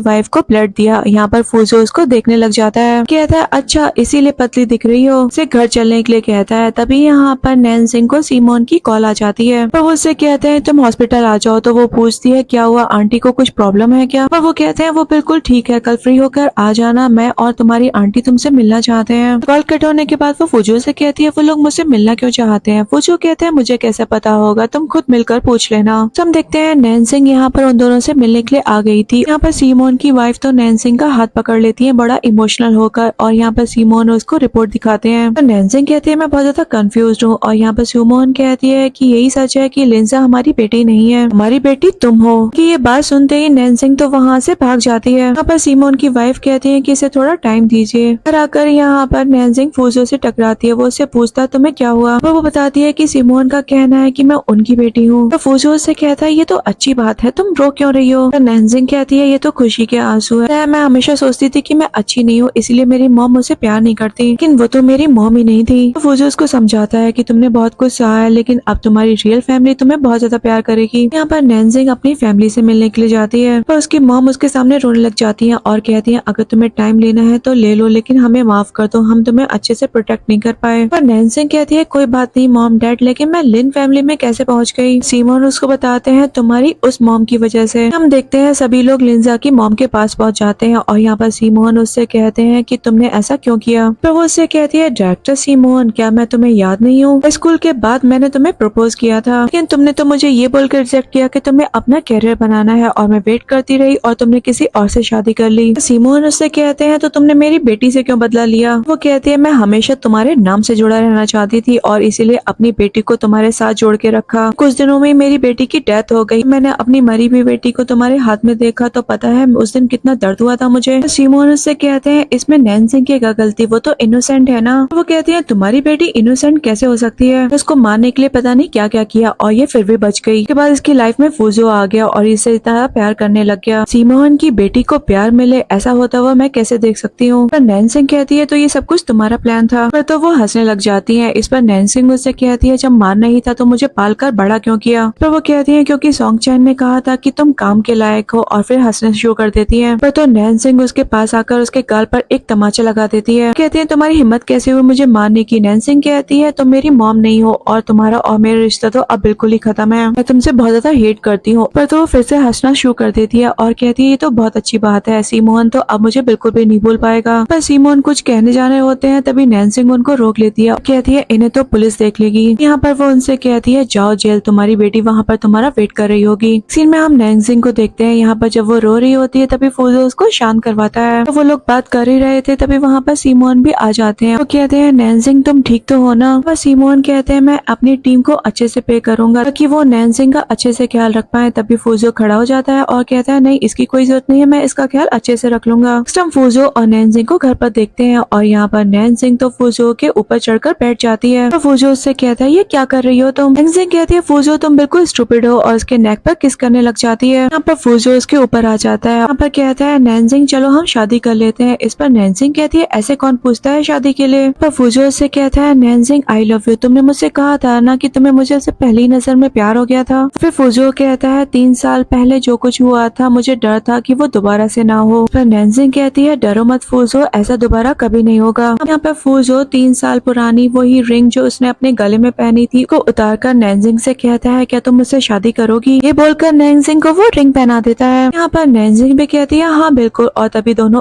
वाइफ को ब्लड दिया। यहाँ पर फूजो उसको देखने लग जाता है, कहता है अच्छा इसीलिए पतली दिख रही हो, उसे घर चलने के लिए कहता है। तभी यहाँ पर नैन्जिंग को सिमोन की कॉल आ जाती है, पर वो उससे कहते हैं तुम हॉस्पिटल आ जाओ। तो वो पूछती है क्या हुआ, आंटी को कुछ प्रॉब्लम है क्या? पर वो कहते हैं वो बिल्कुल ठीक है, कल फ्री होकर आ जाना, मैं और तुम्हारी आंटी तुमसे मिलना चाहते हैं। कॉल कट होने के बाद वो फूजो से कहती है वो लोग मुझसे मिलना क्यों चाहते हैं? फूजो कहते हैं मुझे कैसे पता होगा, तुम खुद मिलकर पूछ लेना। तो हम देखते हैं नैन्जिंग यहाँ पर उन दोनों से मिलने के लिए आ गई थी। यहाँ पर सिमोन की वाइफ तो नैन्जिंग का हाथ पकड़ लेती है बड़ा इमोशनल होकर, और यहाँ पर सिमोन उसको रिपोर्ट दिखाते हैं। तो नैन्जिंग कहती है मैं बहुत ज्यादा कंफ्यूज हूँ, और यहाँ पर सिमोन कहती है कि यही सच है कि लिंजा हमारी बेटी नहीं है, हमारी बेटी तुम हो। कि ये बात सुनते ही नैन्जिंग तो वहाँ से भाग जाती है। यहाँ पर सिमोन की वाइफ कहती है कि इसे थोड़ा टाइम दीजिए। घर आकर यहाँ पर नैन्जिंग फूजो से टकराती है, वो उससे पूछता तुम्हें क्या हुआ? वो बताती है कि सिमोन का कहना है कि मैं उनकी बेटी हूँ। तो फूजो उससे कहता है ये तो अच्छी बात है, तुम रो क्यों रही हो? तो नैन्जिंग कहती है ये तो खुशी के आंसू है, मैं हमेशा सोचती थी कि मैं अच्छी नहीं हूँ इसलिए मेरी मॉम मुझसे प्यार नहीं करती, लेकिन वो तो मेरी मॉम ही नहीं थी। तो फूजो उसको समझाता है कि तुमने बहुत कुछ सहा है, लेकिन अब तुम्हारी रियल फैमिली तुम्हें बहुत ज्यादा प्यार करेगी। यहाँ पर नैन्जिंग अपनी फैमिली से मिलने के लिए जाती है, पर उसकी मॉम उसके सामने रोने लग जाती है और कहती है अगर तुम्हें टाइम लेना है तो ले लो, लेकिन हमें माफ कर दो, हम तुम्हें अच्छे से प्रोटेक्ट नहीं कर पाए। पर नैन्जिंग कहती है कोई बात नहीं मॉम डैड, लेकिन मैं लिन फैमिली में कैसे पहुंच गई? सिमोन उसको बताते हैं तुम्हारी उस मॉम की वजह से। हम देखते हैं सभी लोग लिंजा की मॉम के पास पहुंच जाते हैं, और यहाँ पर सिमोन उससे कहते हैं कि तुमने ऐसा क्यों किया? पर वो उससे कहती है डायरेक्टर सिमोन क्या मैं तुम्हें याद नहीं हूँ? स्कूल के बाद मैंने तुम्हें प्रपोज किया था, लेकिन तुमने तो मुझे ये बोलकर रिजेक्ट किया कि तुम्हें अपना कैरियर बनाना है, और मैं वेट करती रही और तुमने किसी और से शादी कर ली। सिमोन उससे कहते हैं तो तुमने मेरी बेटी से क्यों बदला लिया? वो कहती है मैं हमेशा तुम्हारे नाम से जुड़ा रहना चाहती थी और इसीलिए अपनी बेटी को तुम्हारे साथ जोड़ के रखा। कुछ दिनों में मेरी बेटी की डेथ हो गई, मैंने अपनी मरी हुई बेटी को तुम्हारे हाथ में देखा तो पता है उस दिन कितना दर्द हुआ था मुझे। तो सिमोन उससे कहते हैं इसमें नैन्जिंग की क्या गलती, वो तो इनोसेंट है ना। वो कहती है तुम्हारी बेटी इनोसेंट कैसे हो सकती है? उसको मारने के लिए पता नहीं क्या क्या किया और ये फिर भी बच गई। उसके बाद इसकी लाइफ में फूजो आ गया और इसे इतना प्यार करने लग गया। सिमोन की बेटी को प्यार मिले ऐसा होता हुआ मैं कैसे देख सकती हूँ? पर नैन्जिंग कहती है तो ये सब कुछ तुम्हारा प्लान था। पर तो वो हंसने लग जाती है। इस पर नैन्जिंग उससे कहती है जब मारना ही था तो मुझे पालकर बड़ा क्यों किया? पर वो कहती है क्योंकि सोंगचैन ने कहा था कि तुम काम के लायक हो, और फिर हंसना शुरू कर देती है। पर तो नैन्जिंग उसके पास आकर उसके गाल पर एक तमाचा लगा देती है। कहती है तुम्हारी हिम्मत कैसे हुई मुझे मारने की? नैन्जिंग कहती है तुम मेरी मॉम नहीं हो और तुम्हारा और मेरा रिश्ता तो अब बिल्कुल ही खत्म है, मैं तुमसे बहुत ज्यादा हेट करती हूँ। पर तो वो फिर से हंसना शुरू कर देती है और कहती है ये तो बहुत अच्छी बात है, सिमोन तो अब मुझे बिल्कुल भी नहीं भूल पाएगा। पर सिमोन कुछ कहने जाने होते हैं तभी नैन्जिंग उनको रोक लेती है और कहती है इन्हें तो पुलिस देख लेगी। यहाँ पर वो उनसे कहती है जाओ जेल, तुम्हारी बेटी वहाँ पर तुम्हारा वेट कर रही होगी। सीन में हम नैन्जिंग को देखते हैं, यहाँ पर जब वो रो रही होती है तभी फूजो उसको शांत करवाता है। तो वो लोग बात कर ही रहे थे तभी वहाँ पर सिमोन भी आ जाते हैं। वो कहते हैं नैन्जिंग तुम ठीक तो हो ना? वह सिमोन कहते हैं मैं अपनी टीम को अच्छे से पे करूंगा ताकि वो नैन्जिंग का अच्छे से ख्याल रख पाए। तभी फूजो खड़ा हो जाता है और कहता है नहीं इसकी कोई जरूरत नहीं है, मैं इसका ख्याल अच्छे से रख लूंगा। हम फूजो और नैन्जिंग को घर पर देखते हैं और यहाँ पर नैन्जिंग तो फूजो के ऊपर चढ़कर बैठ जाती है। तो फूजो उससे कहता है ये क्या कर रही हो तुम? नैन्जिंग कहती है फूजो तुम बिल्कुल स्टूपिड हो, और उसके नेक पर किस करने लग जाती है। यहाँ पर फूजो उसके ऊपर आ जाता है। यहाँ पर कहता है नैन्जिंग चलो हम शादी कर लेते हैं। इस पर नैन्जिंग कहती है ऐसे कौन पूछता है शादी के लिए? पर फूजो उससे कहता है नैन्जिंग आई लव यू, तुमने मुझसे कहा था ना कि तुम्हें मुझे उससे पहली नजर में प्यार हो गया था। फिर फूजो कहता है 3 साल पहले जो कुछ हुआ था मुझे डर था कि वो दोबारा से ना हो। पर नैन्जिंग कहती है डरो मत फूजो, ऐसा दोबारा कभी नहीं होगा। यहाँ पर फूजो 3 साल पुरानी वही रिंग जो उसने अपने गले में पहनी थी को उतारकर नैन्जिंग से कहता है क्या तुम मुझसे शादी करोगी? ये बोलकर नैन्जिंग को वो रिंग पहना देता है। यहाँ पर नैन्जिंग भी कहती है हाँ बिल्कुल, और तभी दोनों